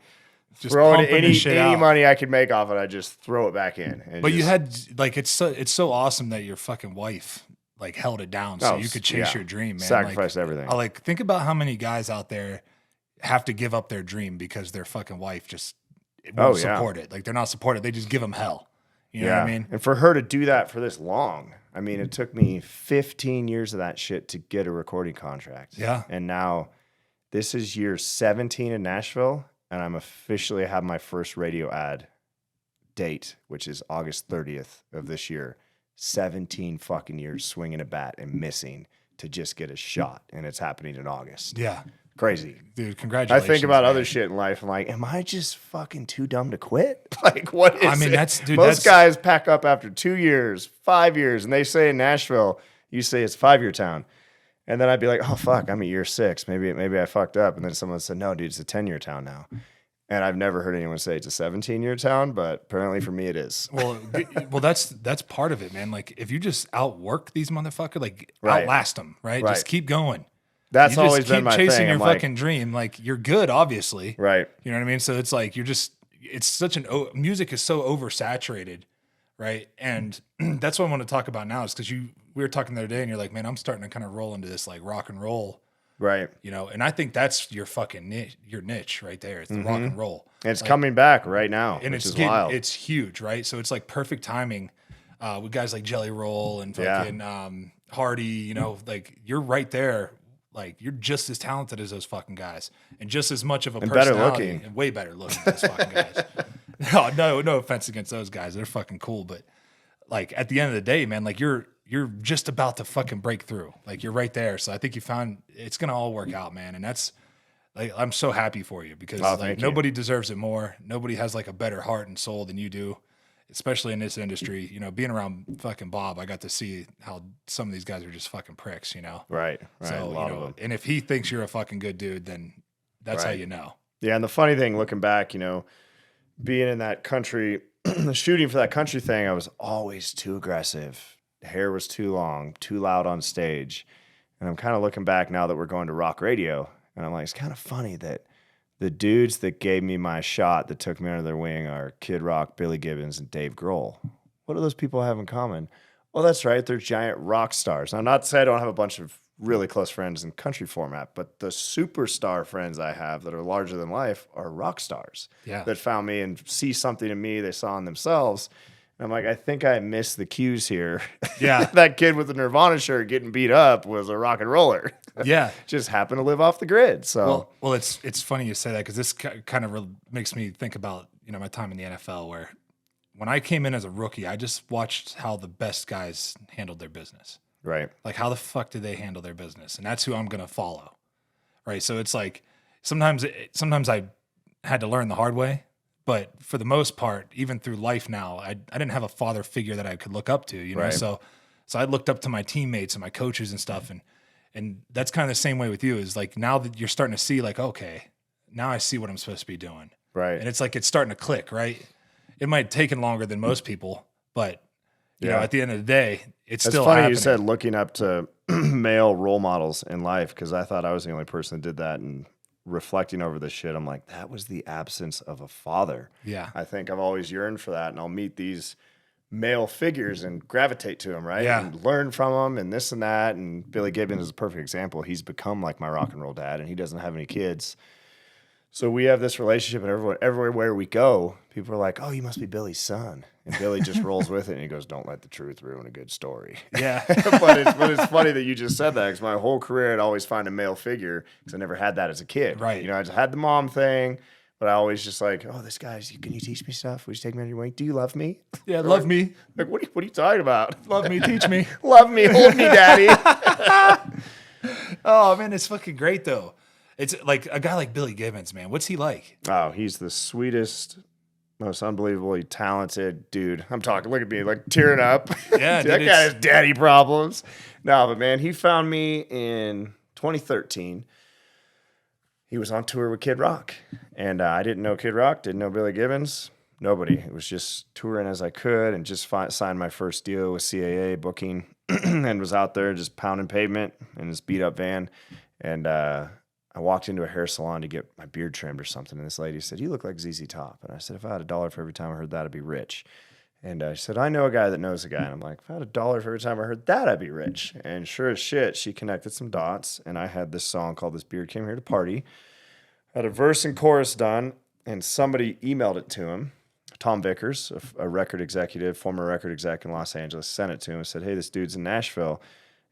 S1: just
S2: throwing any money I could make off it. I just throw it back in.
S1: But you had, like, it's so awesome that your fucking wife, like, held it down so you could chase your dream, man.
S2: Sacrificed everything.
S1: Like, think about how many guys out there have to give up their dream because their fucking wife just won't support it. Like, they're not supportive. They just give them hell. You know what I mean?
S2: And for her to do that for this long, I mean, it took me 15 years of that shit to get a recording contract.
S1: Yeah.
S2: And now this is year 17 in Nashville, and I'm officially have my first radio ad date, which is August 30th of this year. 17 fucking years swinging a bat and missing to just get a shot, and it's happening in August.
S1: Yeah.
S2: Crazy.
S1: Dude, congratulations.
S2: I think about
S1: man.
S2: other shit in life. I'm like, am I just fucking too dumb to quit? Like, what is
S1: I mean,
S2: it?
S1: that's
S2: Most guys pack up after 2 years, 5 years, and they say in Nashville, you say it's 5-year town. And then I'd be like, oh, fuck, I'm at year 6. Maybe I fucked up. And then someone said, no, dude, it's a 10-year town now. And I've never heard anyone say it's a 17-year town, but apparently for me it is.
S1: well, that's part of it, man. Like, if you just outwork these motherfuckers, like
S2: Right.
S1: outlast them, right?
S2: Right.
S1: Just keep going.
S2: That's
S1: You just
S2: always been
S1: keep
S2: my
S1: chasing
S2: thing.
S1: your
S2: I'm like,
S1: fucking dream. Like, you're good, obviously.
S2: right.
S1: You know what I mean? So it's like it's such music is so oversaturated, right? And that's what I want to talk about now is because we were talking the other day and you're like, man, I'm starting to kind of roll into this like rock and roll,
S2: Right.
S1: you know? And I think that's your fucking niche right there. It's the rock and roll.
S2: And it's coming back right now,
S1: And
S2: which
S1: it's
S2: is wild.
S1: it's huge, right? So it's like perfect timing with guys like Jelly Roll and fucking Hardy, you know, like you're right there. Like you're just as talented as those fucking guys and just as much of a
S2: better
S1: personality
S2: looking.
S1: and way better looking than those fucking guys. No offense against those guys. They're fucking cool. But like at the end of the day, man, like you're just about to fucking break through. Like you're right there. So I think you found it's going to all work out, man. And that's like, I'm so happy for you because like, nobody deserves it more. Nobody has like a better heart and soul than you do, especially in this industry. You know, being around fucking Bob, I got to see how some of these guys are just fucking pricks, you know?
S2: Right.
S1: So,
S2: a lot of them.
S1: and if he thinks you're a fucking good dude, then that's how
S2: Right.
S1: you know.
S2: Yeah, and the funny thing, looking back, you know, being in that country, shooting for that country thing, I was always too aggressive. The hair was too long, too loud on stage. And I'm kind of looking back now that we're going to rock radio, and I'm like, it's kind of funny that the dudes that gave me my shot that took me under their wing are Kid Rock, Billy Gibbons, and Dave Grohl. What do those people have in common? Well, that's right. They're giant rock stars. Now, not to say I don't have a bunch of really close friends in country format, but the superstar friends I have that are larger than life are rock stars that found me and see something in me they saw in themselves. And I'm like, I think I missed the cues here.
S1: Yeah.
S2: That kid with the Nirvana shirt getting beat up was a rock and roller.
S1: Yeah.
S2: Just happened to live off the grid. So,
S1: Well, it's funny you say that because this kind of makes me think about, you know, my time in the NFL where when I came in as a rookie, I just watched how the best guys handled their business.
S2: right.
S1: Like, how the fuck did they handle their business? And that's who I'm going to follow. Right. So it's like sometimes I had to learn the hard way. But for the most part, even through life now, I didn't have a father figure that I could look up to, you know?
S2: Right.
S1: So I looked up to my teammates and my coaches and stuff. And that's kind of the same way with you is like, now that you're starting to see like, okay, now I see what I'm supposed to be doing.
S2: Right.
S1: And it's like, it's starting to click, right? It might have taken longer than most people, but you know, at the end of the day, it's still
S2: funny
S1: happening.
S2: you said looking up to male role models in life, because I thought I was the only person that did that. And reflecting over this shit, I'm like, that was the absence of a father.
S1: Yeah.
S2: I think I've always yearned for that, and I'll meet these male figures and gravitate to them, right?
S1: Yeah.
S2: And learn from them and this and that. And Billy Gibbons is a perfect example. He's become like my rock and roll dad, and he doesn't have any kids. So we have this relationship, and everywhere we go, people are like, oh, you must be Billy's son. And Billy just rolls with it, and he goes, don't let the truth ruin a good story.
S1: Yeah.
S2: but it's funny that you just said that, because my whole career I'd always find a male figure, because I never had that as a kid.
S1: Right.
S2: You know, I just had the mom thing, but I always just like, oh, this guy's, can you teach me stuff? Would you take me under your wing? Do you love me?
S1: Yeah. Love me.
S2: Like, what are you talking about?
S1: Love me. Teach me.
S2: Love me. Hold me, daddy.
S1: Oh, man. It's fucking great, though. It's like a guy like Billy Gibbons, man. What's he like?
S2: Oh, he's the sweetest, most unbelievably talented dude. I'm talking, look at me, like tearing up.
S1: Yeah,
S2: that
S1: dude,
S2: guy has daddy problems. No, but man, he found me in 2013. He was on tour with Kid Rock, and I didn't know Kid Rock, didn't know Billy Gibbons, nobody. It was just touring as I could, and just signed my first deal with CAA booking, and was out there just pounding pavement in this beat up van, and I walked into a hair salon to get my beard trimmed or something, and this lady said, you look like ZZ Top. And I said, if I had $1 for every time I heard that, I'd be rich. And she said, I know a guy that knows a guy. And I'm like, if I had $1 for every time I heard that, I'd be rich. And sure as shit, she connected some dots, and I had this song called This Beard Came Here to Party. I had a verse and chorus done, and somebody emailed it to him, Tom Vickers, a record executive, former record exec in Los Angeles, sent it to him and said, hey, this dude's in Nashville.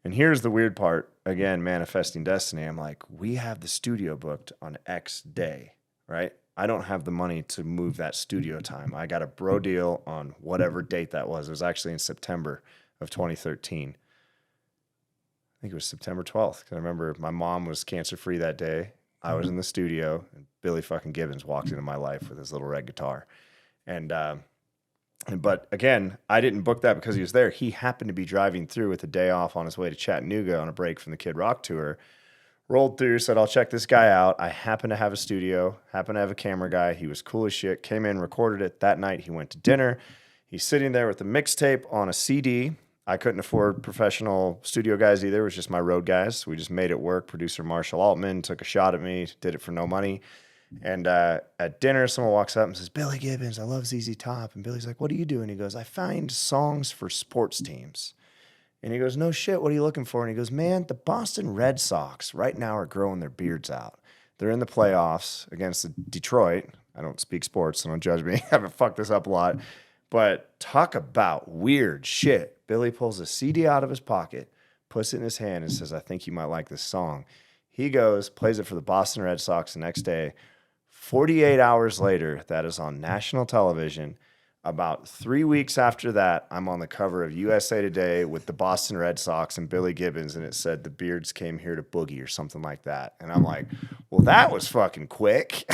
S2: And here's the weird part, again, manifesting destiny. I'm like, we have the studio booked on X day, right? I don't have the money to move that studio time. I got a bro deal on whatever date that was. It was actually in September of 2013. I think it was September 12th. Because I remember my mom was cancer-free that day. I was in the studio, and Billy fucking Gibbons walked into my life with his little red guitar. But again, I didn't book that because he was there. He happened to be driving through with a day off on his way to Chattanooga on a break from the Kid Rock tour. Rolled through, said, I'll check this guy out. I happen to have a studio, happen to have a camera guy. He was cool as shit. Came in, recorded it. That night, he went to dinner. He's sitting there with the mixtape on a CD. I couldn't afford professional studio guys either. It was just my road guys. We just made it work. Producer Marshall Altman took a shot at me, did it for no money. And at dinner, someone walks up and says, Billy Gibbons, I love ZZ Top. And Billy's like, what do you do? And he goes, I find songs for sports teams. And he goes, no shit, what are you looking for? And he goes, man, the Boston Red Sox right now are growing their beards out. They're in the playoffs against Detroit. I don't speak sports, so don't judge me. I haven't fucked this up a lot. But talk about weird shit. Billy pulls a CD out of his pocket, puts it in his hand, and says, I think you might like this song. He goes, plays it for the Boston Red Sox the next day. 48 hours later, that is on national television. About 3 weeks after that, I'm on the cover of USA Today with the Boston Red Sox and Billy Gibbons, and it said, the Beards came here to boogie or something like that. And I'm like, well, that was fucking quick.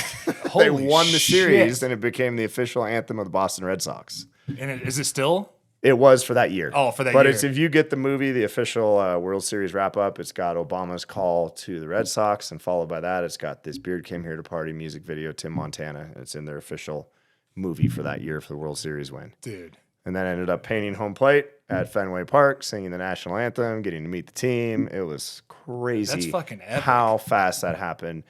S2: They won the series, and it became the official anthem of the Boston Red Sox.
S1: And is it still?
S2: It was for that year.
S1: Oh, for that
S2: year. But
S1: it's
S2: if you get the movie, the official World Series wrap-up, it's got Obama's call to the Red Sox, and followed by that, it's got this Beard Came Here to Party music video, Tim Montana. It's in their official movie for that year for the World Series win.
S1: Dude.
S2: And then ended up painting home plate at Fenway Park, singing the national anthem, getting to meet the team. It was crazy.
S1: That's fucking epic.
S2: How fast that happened.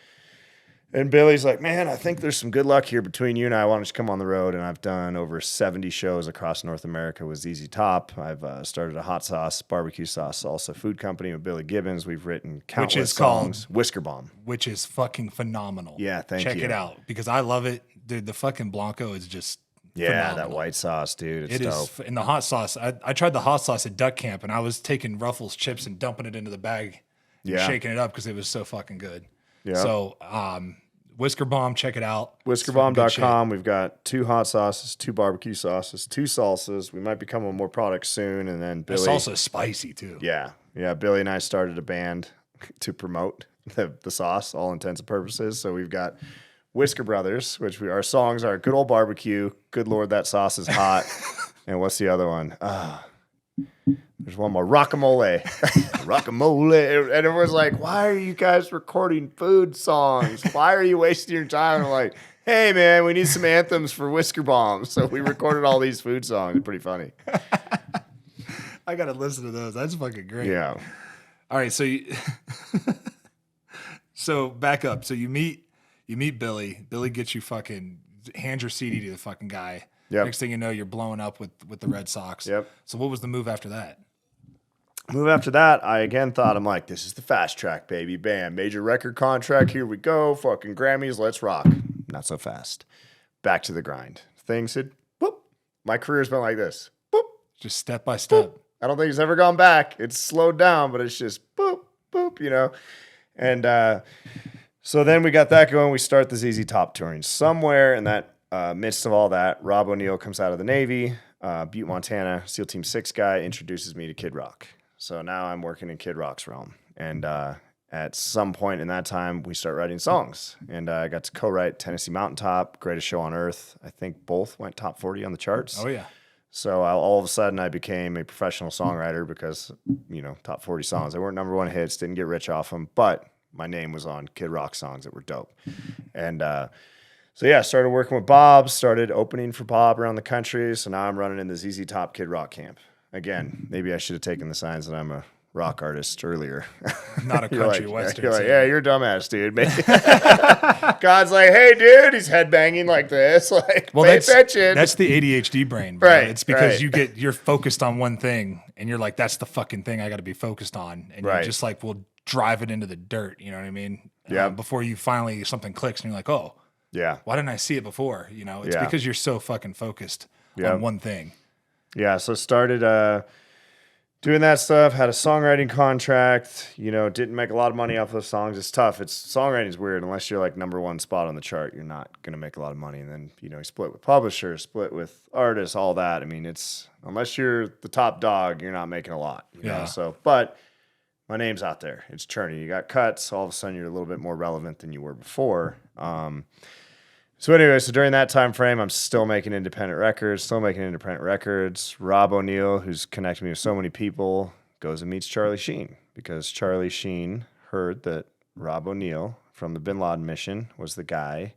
S2: And Billy's like, man, I think there's some good luck here between you and I. Why don't you come on the road? And I've done over 70 shows across North America with ZZ Top. I've started a hot sauce, barbecue sauce, salsa food company with Billy Gibbons. We've written countless songs. Whisker Bomb.
S1: Which is fucking phenomenal.
S2: Yeah, thank you.
S1: Check it out because I love it. Dude, the fucking Blanco is just
S2: phenomenal.
S1: phenomenal.
S2: That white sauce, dude. It's dope.
S1: And the hot sauce. I tried the hot sauce at Duck Camp, and I was taking Ruffles chips and dumping it into the bag and shaking it up because it was so fucking good.
S2: Yeah.
S1: So, Whisker Bomb, check it out.
S2: Whiskerbomb.com. We've got 2 hot sauces, 2 barbecue sauces, 2 salsas. We might be coming with more products soon. And then Billy.
S1: The salsa is spicy too.
S2: Yeah. Yeah. Billy and I started a band to promote the sauce, all intents and purposes. So we've got Whisker Brothers, which our songs are Good Old Barbecue, Good Lord, That Sauce is Hot. And what's the other one? There's one more, Rockamole. Rockamole. And everyone's like, why are you guys recording food songs? Why are you wasting your time? I'm like, hey, man, we need some anthems for Whisker Bomb. So we recorded all these food songs. It's pretty funny.
S1: I got to listen to those. That's fucking great.
S2: Yeah.
S1: All right. So so back up. So you meet Billy. Billy gets you fucking, hands your CD to the fucking guy.
S2: Yep.
S1: Next thing you know, you're blowing up with the Red Sox.
S2: Yep.
S1: So what was the move after that?
S2: Move after that, I again thought, I'm like, this is the fast track, baby. Bam. Major record contract. Here we go. Fucking Grammys. Let's rock. Not so fast. Back to the grind. Things had, boop. My career's been like this. Boop.
S1: Just step by step.
S2: Boop. I don't think it's ever gone back. It's slowed down, but it's just boop, boop, you know. And so then we got that going. We start the ZZ Top touring. Somewhere in that midst of all that, Rob O'Neill comes out of the Navy. Butte, Montana, SEAL Team 6 guy introduces me to Kid Rock. So now I'm working in Kid Rock's realm. And at some point in that time, we start writing songs. And I got to co-write Tennessee Mountaintop, Greatest Show on Earth. I think both went top 40 on the charts.
S1: Oh, yeah.
S2: So all of a sudden, I became a professional songwriter because, you know, top 40 songs. They weren't number one hits, didn't get rich off them, but my name was on Kid Rock songs that were dope. And so, yeah, started working with Bob, started opening for Bob around the country. So now I'm running in the ZZ Top Kid Rock camp. Again, maybe I should have taken the signs that I'm a rock artist earlier.
S1: Not a country western.
S2: You're like, yeah, you're a dumbass, dude. God's like, hey, dude, he's headbanging like this. Like,
S1: well,
S2: pay attention.
S1: That's the ADHD brain, bro.
S2: Right.
S1: It's because you're focused on one thing, and you're like, that's the fucking thing I got to be focused on, and you're just like, well, drive it into the dirt. You know what I mean?
S2: Yeah.
S1: Before you finally something clicks, and you're like, oh,
S2: Yeah.
S1: Why didn't I see it before? You know, it's
S2: Yeah.
S1: because you're so fucking focused
S2: Yeah.
S1: on one thing.
S2: Yeah. So started doing that stuff, had a songwriting contract, you know, didn't make a lot of money off those songs. It's tough. Songwriting's weird. Unless you're like number one spot on the chart, you're not going to make a lot of money. And then, you know, you split with publishers, split with artists, all that. I mean, unless you're the top dog, you're not making a lot. You know? So, but my name's out there. It's churning. You got cuts. All of a sudden, you're a little bit more relevant than you were before. So anyway, during that time frame, I'm still making independent records. Rob O'Neill, who's connected me with so many people, goes and meets Charlie Sheen because Charlie Sheen heard that Rob O'Neill from the Bin Laden mission was the guy.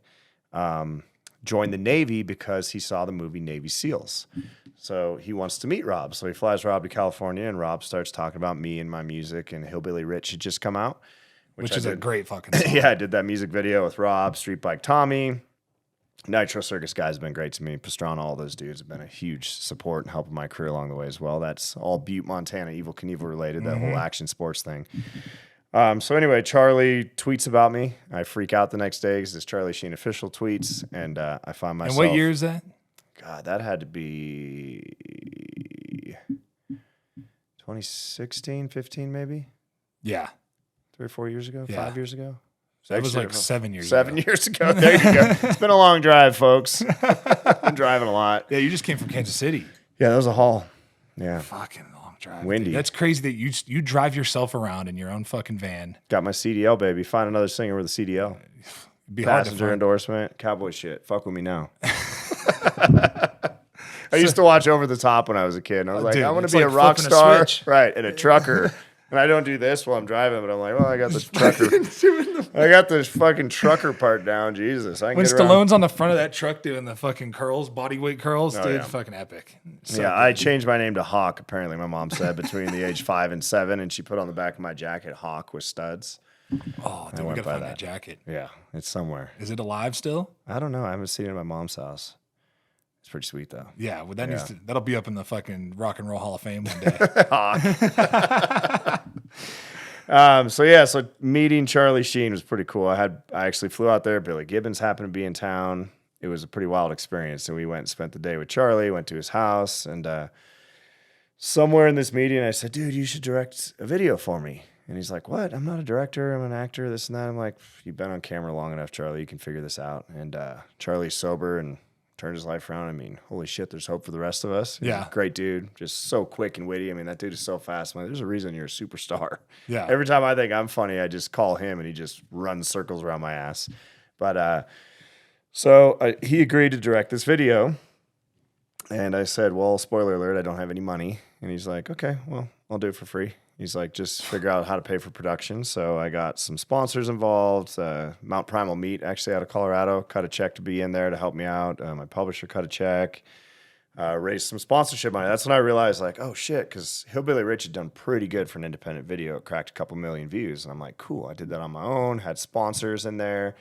S2: Joined the Navy because he saw the movie Navy SEALs. So he wants to meet Rob. So he flies Rob to California, and Rob starts talking about me and my music, and Hillbilly Rich had just come out.
S1: Which is a great fucking song.
S2: Yeah, I did that music video with Rob, Street Bike Tommy. Nitro Circus guys have been great to me. Pastrana, all those dudes have been a huge support and helping my career along the way as well. That's all Butte, Montana, Evel Knievel related, that whole action sports thing. So anyway, Charlie tweets about me. I freak out the next day because it's Charlie Sheen official tweets, and I find myself...
S1: And what year is that?
S2: God, that had to be 2016, 15 maybe?
S1: Yeah.
S2: 3 or 4 years ago?
S1: Yeah.
S2: 5 years ago?
S1: That was like 7 years
S2: 7
S1: ago.
S2: years ago. There you go. It's been a long drive, folks. I'm driving a lot.
S1: Yeah, you just came from Kansas City.
S2: Yeah, that was a haul. Yeah.
S1: Fucking long drive.
S2: Windy.
S1: Dude. That's crazy that you drive yourself around in your own fucking van.
S2: Got my CDL, baby. Find another singer with a CDL.
S1: It'd be hard to
S2: Passenger
S1: find.
S2: endorsement. Cowboy shit. Fuck with me now. I used to watch Over the Top when I was a kid. And I was like,
S1: dude,
S2: I want
S1: it's
S2: to be
S1: like
S2: a rock
S1: flipping a
S2: star.
S1: switch.
S2: Right. And a trucker. And I don't do this while I'm driving, but I'm like, well, I got the trucker. I got this fucking trucker part down. Jesus. I can
S1: When
S2: get around.
S1: Stallone's on the front of that truck doing the fucking curls, body weight curls, dude,
S2: yeah.
S1: fucking epic. So
S2: Yeah,
S1: good.
S2: I changed my name to Hawk, apparently, my mom said, between the age 5 and 7. And she put on the back of my jacket, Hawk with studs.
S1: Oh, dude, we
S2: went
S1: gotta
S2: by
S1: find that
S2: that.
S1: jacket.
S2: Yeah, it's somewhere.
S1: Is it alive still?
S2: I don't know. I haven't seen it at my mom's house. It's pretty sweet, though.
S1: Yeah, well, that'll be up in the fucking Rock and Roll Hall of Fame one day.
S2: So meeting Charlie Sheen was pretty cool. I actually flew out there. Billy Gibbons happened to be in town. It was a pretty wild experience. And we went and spent the day with Charlie, went to his house. And somewhere in this meeting, I said, dude, you should direct a video for me. And he's like, what? I'm not a director. I'm an actor, this and that. I'm like, you've been on camera long enough, Charlie. You can figure this out. And Charlie's sober and turned his life around. I mean, holy shit, there's hope for the rest of us. He's
S1: Yeah.
S2: a great dude. Just so quick and witty. I mean, that dude is so fast. I'm like, there's a reason you're a superstar.
S1: Yeah.
S2: Every time I think I'm funny, I just call him and he just runs circles around my ass. But so he agreed to direct this video. And I said, well, spoiler alert, I don't have any money. And he's like, okay, well, I'll do it for free. He's like, just figure out how to pay for production. So I got some sponsors involved. Mount Primal Meat, actually out of Colorado, cut a check to be in there to help me out. My publisher cut a check, raised some sponsorship money. That's when I realized, like, oh shit, because Hillbilly Rich had done pretty good for an independent video. It cracked a couple million views. And I'm like, cool, I did that on my own, had sponsors in there.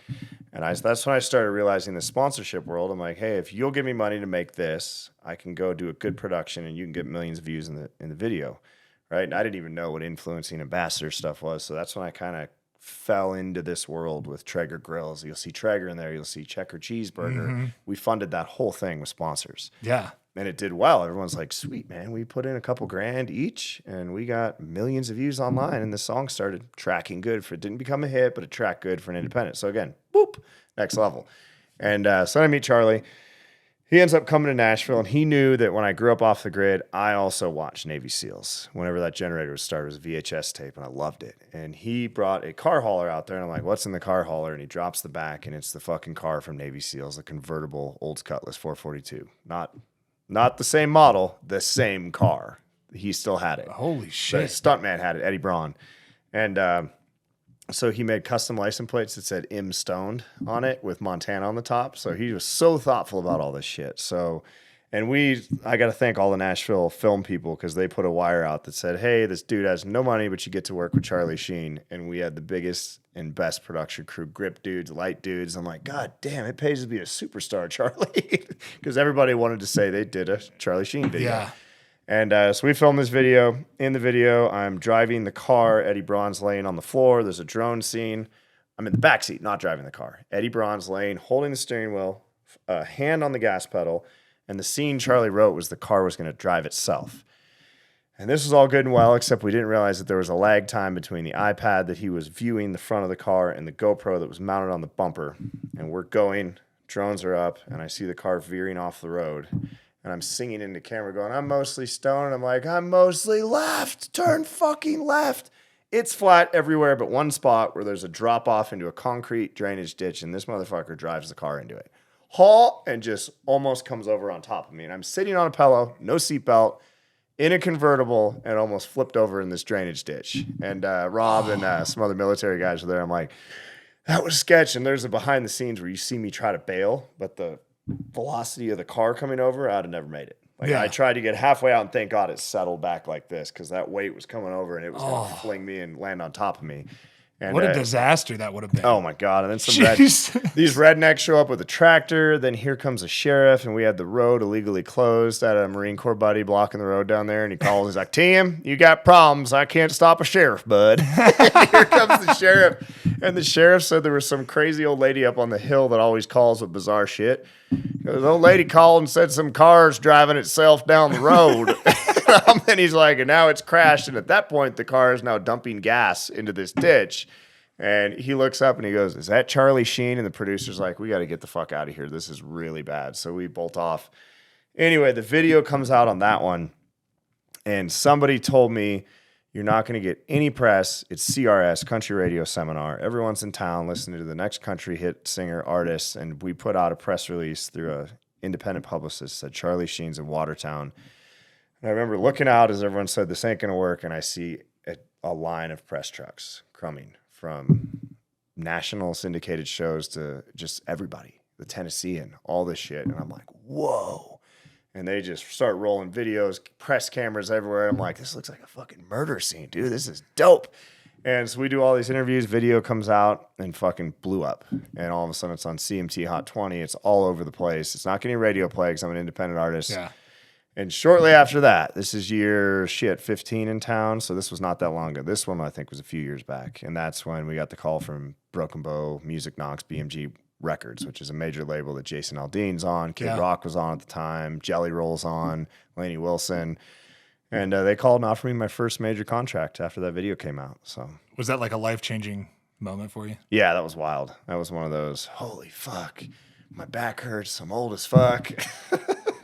S2: And that's when I started realizing the sponsorship world. I'm like, hey, if you'll give me money to make this, I can go do a good production and you can get millions of views in the video. Right. And I didn't even know what influencing ambassador stuff was. So that's when I kind of fell into this world with Traeger grills. You'll see Traeger in there. You'll see Checker Cheeseburger.
S1: Mm-hmm.
S2: We funded that whole thing with sponsors.
S1: Yeah.
S2: And it did well. Everyone's like, sweet, man. We put in a couple grand each and we got millions of views online. And the song started tracking good it didn't become a hit, but it tracked good for an independent. So again, boop, next level. And so I meet Charlie. He ends up coming to Nashville, and he knew that when I grew up off the grid, I also watched Navy SEALs. Whenever that generator was started, it was a VHS tape, and I loved it. And he brought a car hauler out there, and I'm like, what's in the car hauler? And he drops the back, and it's the fucking car from Navy SEALs, the convertible Olds Cutlass 442. Not the same model, the same car. He still had it.
S1: Holy
S2: The
S1: shit.
S2: stuntman had it, Eddie Braun. And so he made custom license plates that said "M Stoned" on it with Montana on the top. So he was so thoughtful about all this shit. So, and I got to thank all the Nashville film people because they put a wire out that said, hey, this dude has no money, but you get to work with Charlie Sheen. And we had the biggest and best production crew, grip dudes, light dudes. I'm like, God damn, it pays to be a superstar, Charlie. Because everybody wanted to say they did a Charlie Sheen video.
S1: Yeah.
S2: And so we filmed this video. In the video, I'm driving the car. Eddie Braun's laying on the floor. There's a drone scene. I'm in the back seat, not driving the car. Eddie Braun's laying, holding the steering wheel, a hand on the gas pedal, and the scene Charlie wrote was the car was going to drive itself. And this was all good and well, except we didn't realize that there was a lag time between the iPad that he was viewing the front of the car and the GoPro that was mounted on the bumper. And we're going, drones are up, and I see the car veering off the road. And I'm singing into camera going, I'm mostly stoned. I'm like, I'm mostly left. Turn fucking left. It's flat everywhere but one spot where there's a drop off into a concrete drainage ditch, and this motherfucker drives the car into it. Haul, and just almost comes over on top of me. And I'm sitting on a pillow, no seatbelt, in a convertible, and almost flipped over in this drainage ditch. And Rob and some other military guys were there. I'm like, that was sketch. And there's a behind the scenes where you see me try to bail, but the velocity of the car coming over, I'd have never made it. Like I tried to get halfway out, and thank God it settled back like this, because that weight was coming over and it was going to fling me and land on top of me. And,
S1: what a disaster that would have been.
S2: Oh my God. And then these rednecks show up with a tractor. Then here comes a sheriff, and we had the road illegally closed. I had a Marine Corps buddy blocking the road down there, and he calls. He's like, Tim, you got problems. I can't stop a sheriff, bud. Here comes the sheriff. And the sheriff said there was some crazy old lady up on the hill that always calls with bizarre shit. The old lady called and said some car's driving itself down the road. And he's like, and now it's crashed. And at that point, the car is now dumping gas into this ditch. And he looks up and he goes, is that Charlie Sheen? And the producer's like, we got to get the fuck out of here. This is really bad. So we bolt off. Anyway, the video comes out on that one. And somebody told me, you're not going to get any press. It's CRS, Country Radio Seminar. Everyone's in town listening to the next country hit singer, artist. And we put out a press release through an independent publicist, said Charlie Sheen's in Watertown. And I remember looking out as everyone said, this ain't going to work. And I see a line of press trucks coming from national syndicated shows to just everybody, the Tennessean, all this shit. And I'm like, whoa. And they just start rolling videos, press cameras everywhere. I'm like, this looks like a fucking murder scene, dude. This is dope. And so we do all these interviews. Video comes out and fucking blew up. And all of a sudden it's on CMT Hot 20. It's all over the place. It's not getting radio play because I'm an independent artist.
S1: Yeah.
S2: And shortly after that, this is year 15 in town. So this was not that long ago. This one I think was a few years back. And that's when we got the call from Broken Bow, Music Knox, BMG Records, which is a major label that Jason Aldean's on. Kid Rock was on at the time. Jelly Roll's on. Lainey Wilson. And they called and offered me my first major contract after that video came out. So
S1: was that like a life-changing moment for you?
S2: Yeah, that was wild. That was one of those, holy fuck, my back hurts. I'm old as fuck.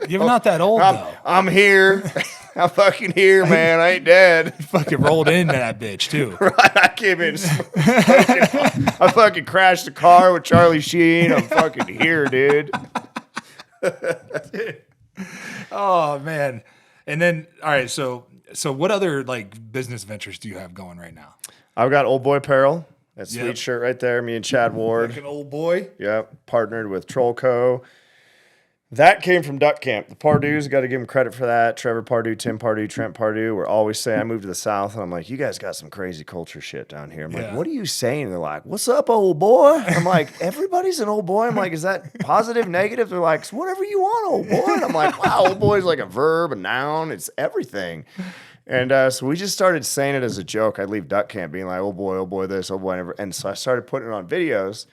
S1: You're not that old, though.
S2: I'm here. I'm fucking here, man. I ain't dead.
S1: You fucking rolled into that bitch, too.
S2: Right. I came in. I fucking crashed the car with Charlie Sheen. I'm fucking here, dude.
S1: Oh, man. And then, all right, so what other, like, business ventures do you have going right now?
S2: I've got Old Boy Apparel. That sweet shirt right there. Me and Chad Ward.
S1: Like an old boy.
S2: Yep. Partnered with Trollco. That came from Duck Camp. The Pardews, got to give them credit for that. Trevor Pardue, Tim Pardue, Trent Pardue were always saying, I moved to the South, and I'm like, you guys got some crazy culture shit down here. I'm like, what are you saying? And they're like, what's up, old boy? I'm like, everybody's an old boy. I'm like, is that positive, negative? They're like, whatever you want, old boy. And I'm like, wow, old boy is like a verb, a noun. It's everything. And so we just started saying it as a joke. I'd leave Duck Camp being like, oh boy, this, oh boy. And so I started putting it on videos.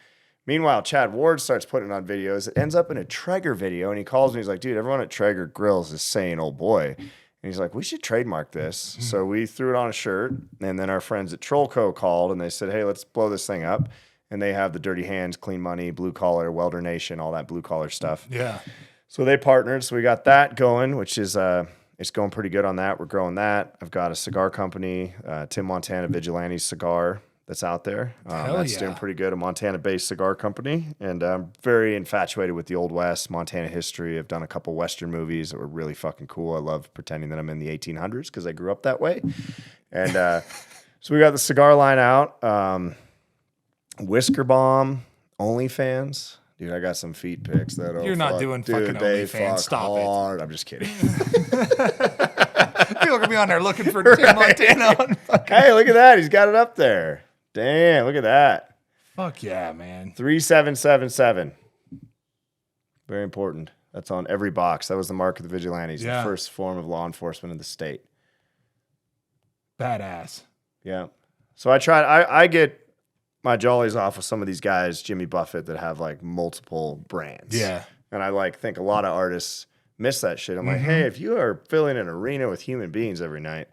S2: Meanwhile, Chad Ward starts putting it on videos. It ends up in a Traeger video, and he calls me. He's like, dude, everyone at Traeger Grills is saying old boy. And he's like, we should trademark this. Mm-hmm. So we threw it on a shirt, and then our friends at Trollco called, and they said, hey, let's blow this thing up. And they have the Dirty Hands, Clean Money, Blue Collar, Welder Nation, all that blue collar stuff.
S1: Yeah.
S2: So they partnered. So we got that going, which is it's going pretty good on that. We're growing that. I've got a cigar company, Tim Montana Vigilante Cigar, that's out there. That's doing pretty good, a Montana-based cigar company. And I'm very infatuated with the Old West, Montana history. I've done a couple Western movies that were really fucking cool. I love pretending that I'm in the 1800s because I grew up that way. And so we got the cigar line out. Whisker Bomb, OnlyFans. Dude, I got some feet pics.
S1: You're not doing fucking OnlyFans. Stop
S2: hard. I'm just kidding.
S1: People are going to be on there looking for Tim Montana.
S2: Hey, look at that. He's got it up there. Damn, look at that.
S1: Fuck yeah, man.
S2: 3777. Very important. That's on every box. That was the mark of the Vigilantes, the first form of law enforcement in the state.
S1: Badass.
S2: Yeah. So I tried, I get my jolly's off with some of these guys, Jimmy Buffett, that have like multiple brands.
S1: Yeah.
S2: And I like think a lot of artists miss that shit. I'm like, hey, if you are filling an arena with human beings every night,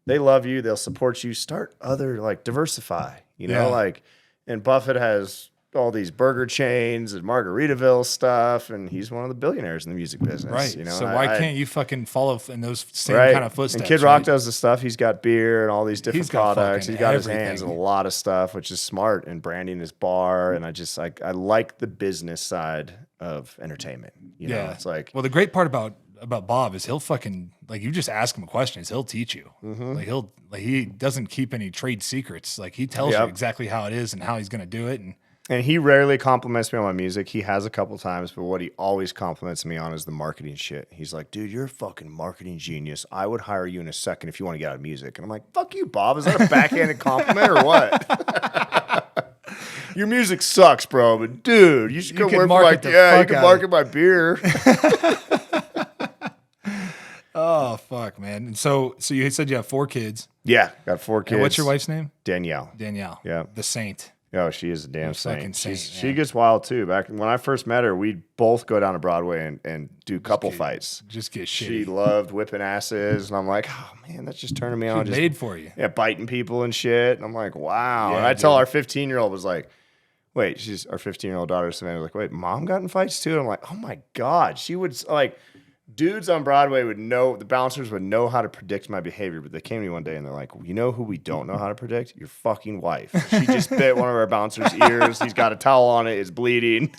S2: they love you, they'll support you. Start other like diversify, you know, like. And Buffett has all these burger chains and Margaritaville stuff, and he's one of the billionaires in the music business.
S1: Right.
S2: You know?
S1: So why can't you fucking follow in those same
S2: Right.
S1: kind of footsteps?
S2: And Kid Rock does the stuff. He's got beer and all these different
S1: He's got
S2: products.
S1: fucking
S2: He's got his
S1: everything.
S2: hands in a lot of stuff, which is smart, and branding his bar. And I just like I like the business side of entertainment. You know, it's like
S1: well, the great part about Bob is he'll fucking like you just ask him questions, he'll teach you. Like he doesn't keep any trade secrets. Like he tells you exactly how it is and how he's gonna do it.
S2: And he rarely compliments me on my music. He has a couple times, but what he always compliments me on is the marketing shit. He's like, dude, you're a fucking marketing genius. I would hire you in a second if you want to get out of music. And I'm like, fuck you, Bob. Is that a backhanded compliment or what? Your music sucks, bro. But dude, you should go work for my you can market my beer.
S1: Oh fuck, man. And so you said you have 4 kids.
S2: Yeah, got 4 kids.
S1: And what's your wife's name?
S2: Danielle.
S1: Yeah. The saint.
S2: Oh, she is a damn
S1: fucking
S2: saint.
S1: saint,
S2: She gets wild too. Back when I first met her, we'd both go down to Broadway and do couple fights.
S1: Just get shitty.
S2: She loved whipping asses, and I'm like, oh man, that's just turning me on. Just
S1: made for you.
S2: Yeah, biting people and shit. And I'm like, wow.
S1: Yeah,
S2: and I tell our 15-year-old was like, wait, she's our 15-year-old daughter Savannah was like, wait, mom got in fights too? And I'm like, oh my God. She would like. Dudes on Broadway would know, the bouncers would know how to predict my behavior, but they came to me one day and they're like, you know who we don't know how to predict? Your fucking wife. She just bit one of our bouncers' ears. He's got a towel on it. It's bleeding.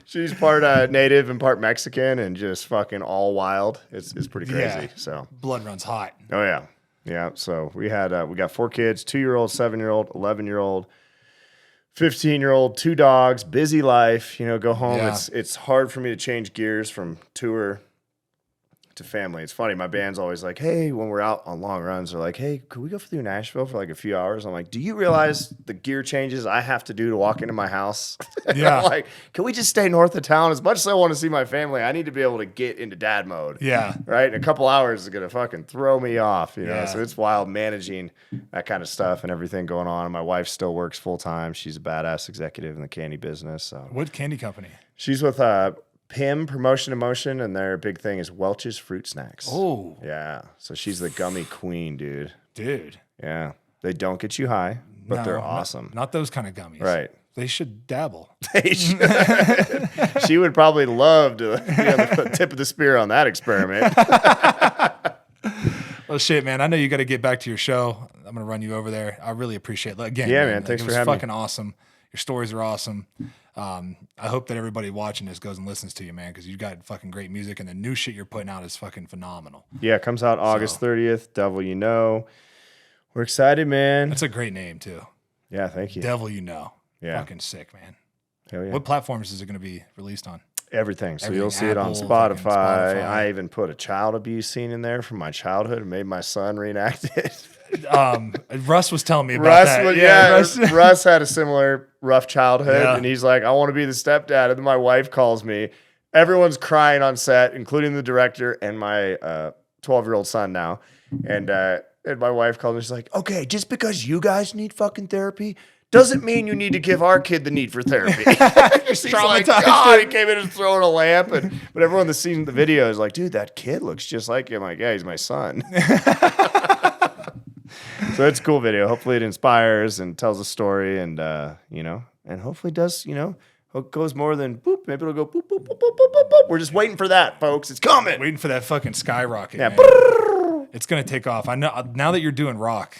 S2: She's part native and part Mexican and just fucking all wild. It's pretty crazy.
S1: Yeah.
S2: So
S1: blood runs hot.
S2: Oh, yeah. Yeah. So we got 4 kids, 2-year-old, 7-year-old, 11-year-old. 15-year-old, 2 dogs, busy life, go home.
S1: Yeah.
S2: It's hard for me to change gears from tour to family. It's funny. My band's always like, hey, when we're out on long runs, they're like, hey, could we go through Nashville for like a few hours? I'm like, do you realize the gear changes I have to do to walk into my house?
S1: Yeah.
S2: Like, can we just stay north of town? As much as I want to see my family, I need to be able to get into dad mode.
S1: Yeah.
S2: Right? And a couple hours is going to fucking throw me off,
S1: Yeah.
S2: So it's wild managing that kind of stuff and everything going on. And my wife still works full time. She's a badass executive in the candy business. So
S1: What candy company?
S2: she's with PIM, Promotion Emotion, and their big thing is Welch's Fruit Snacks.
S1: Oh.
S2: Yeah. So she's the gummy queen, dude.
S1: Dude.
S2: Yeah. They don't get you high, but they're
S1: No,
S2: awesome.
S1: Not those kind of gummies.
S2: Right.
S1: They should dabble.
S2: She would probably love to be on the tip of the spear on that experiment.
S1: Well, shit, man. I know you got to get back to your show. I'm going to run you over there. I really appreciate it. Again,
S2: Yeah, man. Thanks for having me.
S1: It was fucking awesome. Your stories are awesome. I hope that everybody watching this goes and listens to you, man, because you got fucking great music, and the new shit you're putting out is fucking phenomenal.
S2: Yeah, it comes out August 30th. Devil You Know. We're excited, man.
S1: That's a great name, too.
S2: Yeah, thank you.
S1: Devil You Know.
S2: Yeah.
S1: Fucking sick, man.
S2: Hell yeah.
S1: What platforms is it going to be released on?
S2: Everything. So
S1: Everything.
S2: you'll see it on
S1: Apple,
S2: Spotify.
S1: fucking Spotify.
S2: I even put a child abuse scene in there from my childhood and made my son reenact it.
S1: Russ was telling me about that.
S2: Russ had a similar rough childhood,
S1: Yeah.
S2: and he's like, I want to be the stepdad. And then my wife calls me. Everyone's crying on set, including the director and my 12-year-old son now. And my wife called me. She's like, okay, just because you guys need fucking therapy doesn't mean you need to give our kid the need for therapy. She's like, God, he came in and throwing a lamp. But everyone that's seen the video is like, dude, that kid looks just like you. I'm like, yeah, he's my son. So it's a cool video. Hopefully it inspires and tells a story and, and hopefully does, it goes more than boop. Maybe it'll go boop, boop, boop, boop, boop, boop, boop. We're just waiting for that, folks. It's coming.
S1: Waiting for that fucking skyrocket.
S2: Yeah.
S1: Man. It's going to take off. I know now that you're doing rock,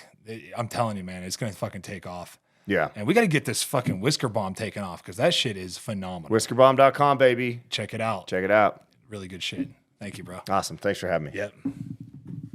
S1: I'm telling you, man, it's going to fucking take off.
S2: Yeah.
S1: And we got to get this fucking Whisker Bomb taken off because that shit is phenomenal.
S2: Whiskerbomb.com, baby.
S1: Check it out.
S2: Check it out.
S1: Really good shit. Thank you, bro.
S2: Awesome. Thanks for having me.
S1: Yep.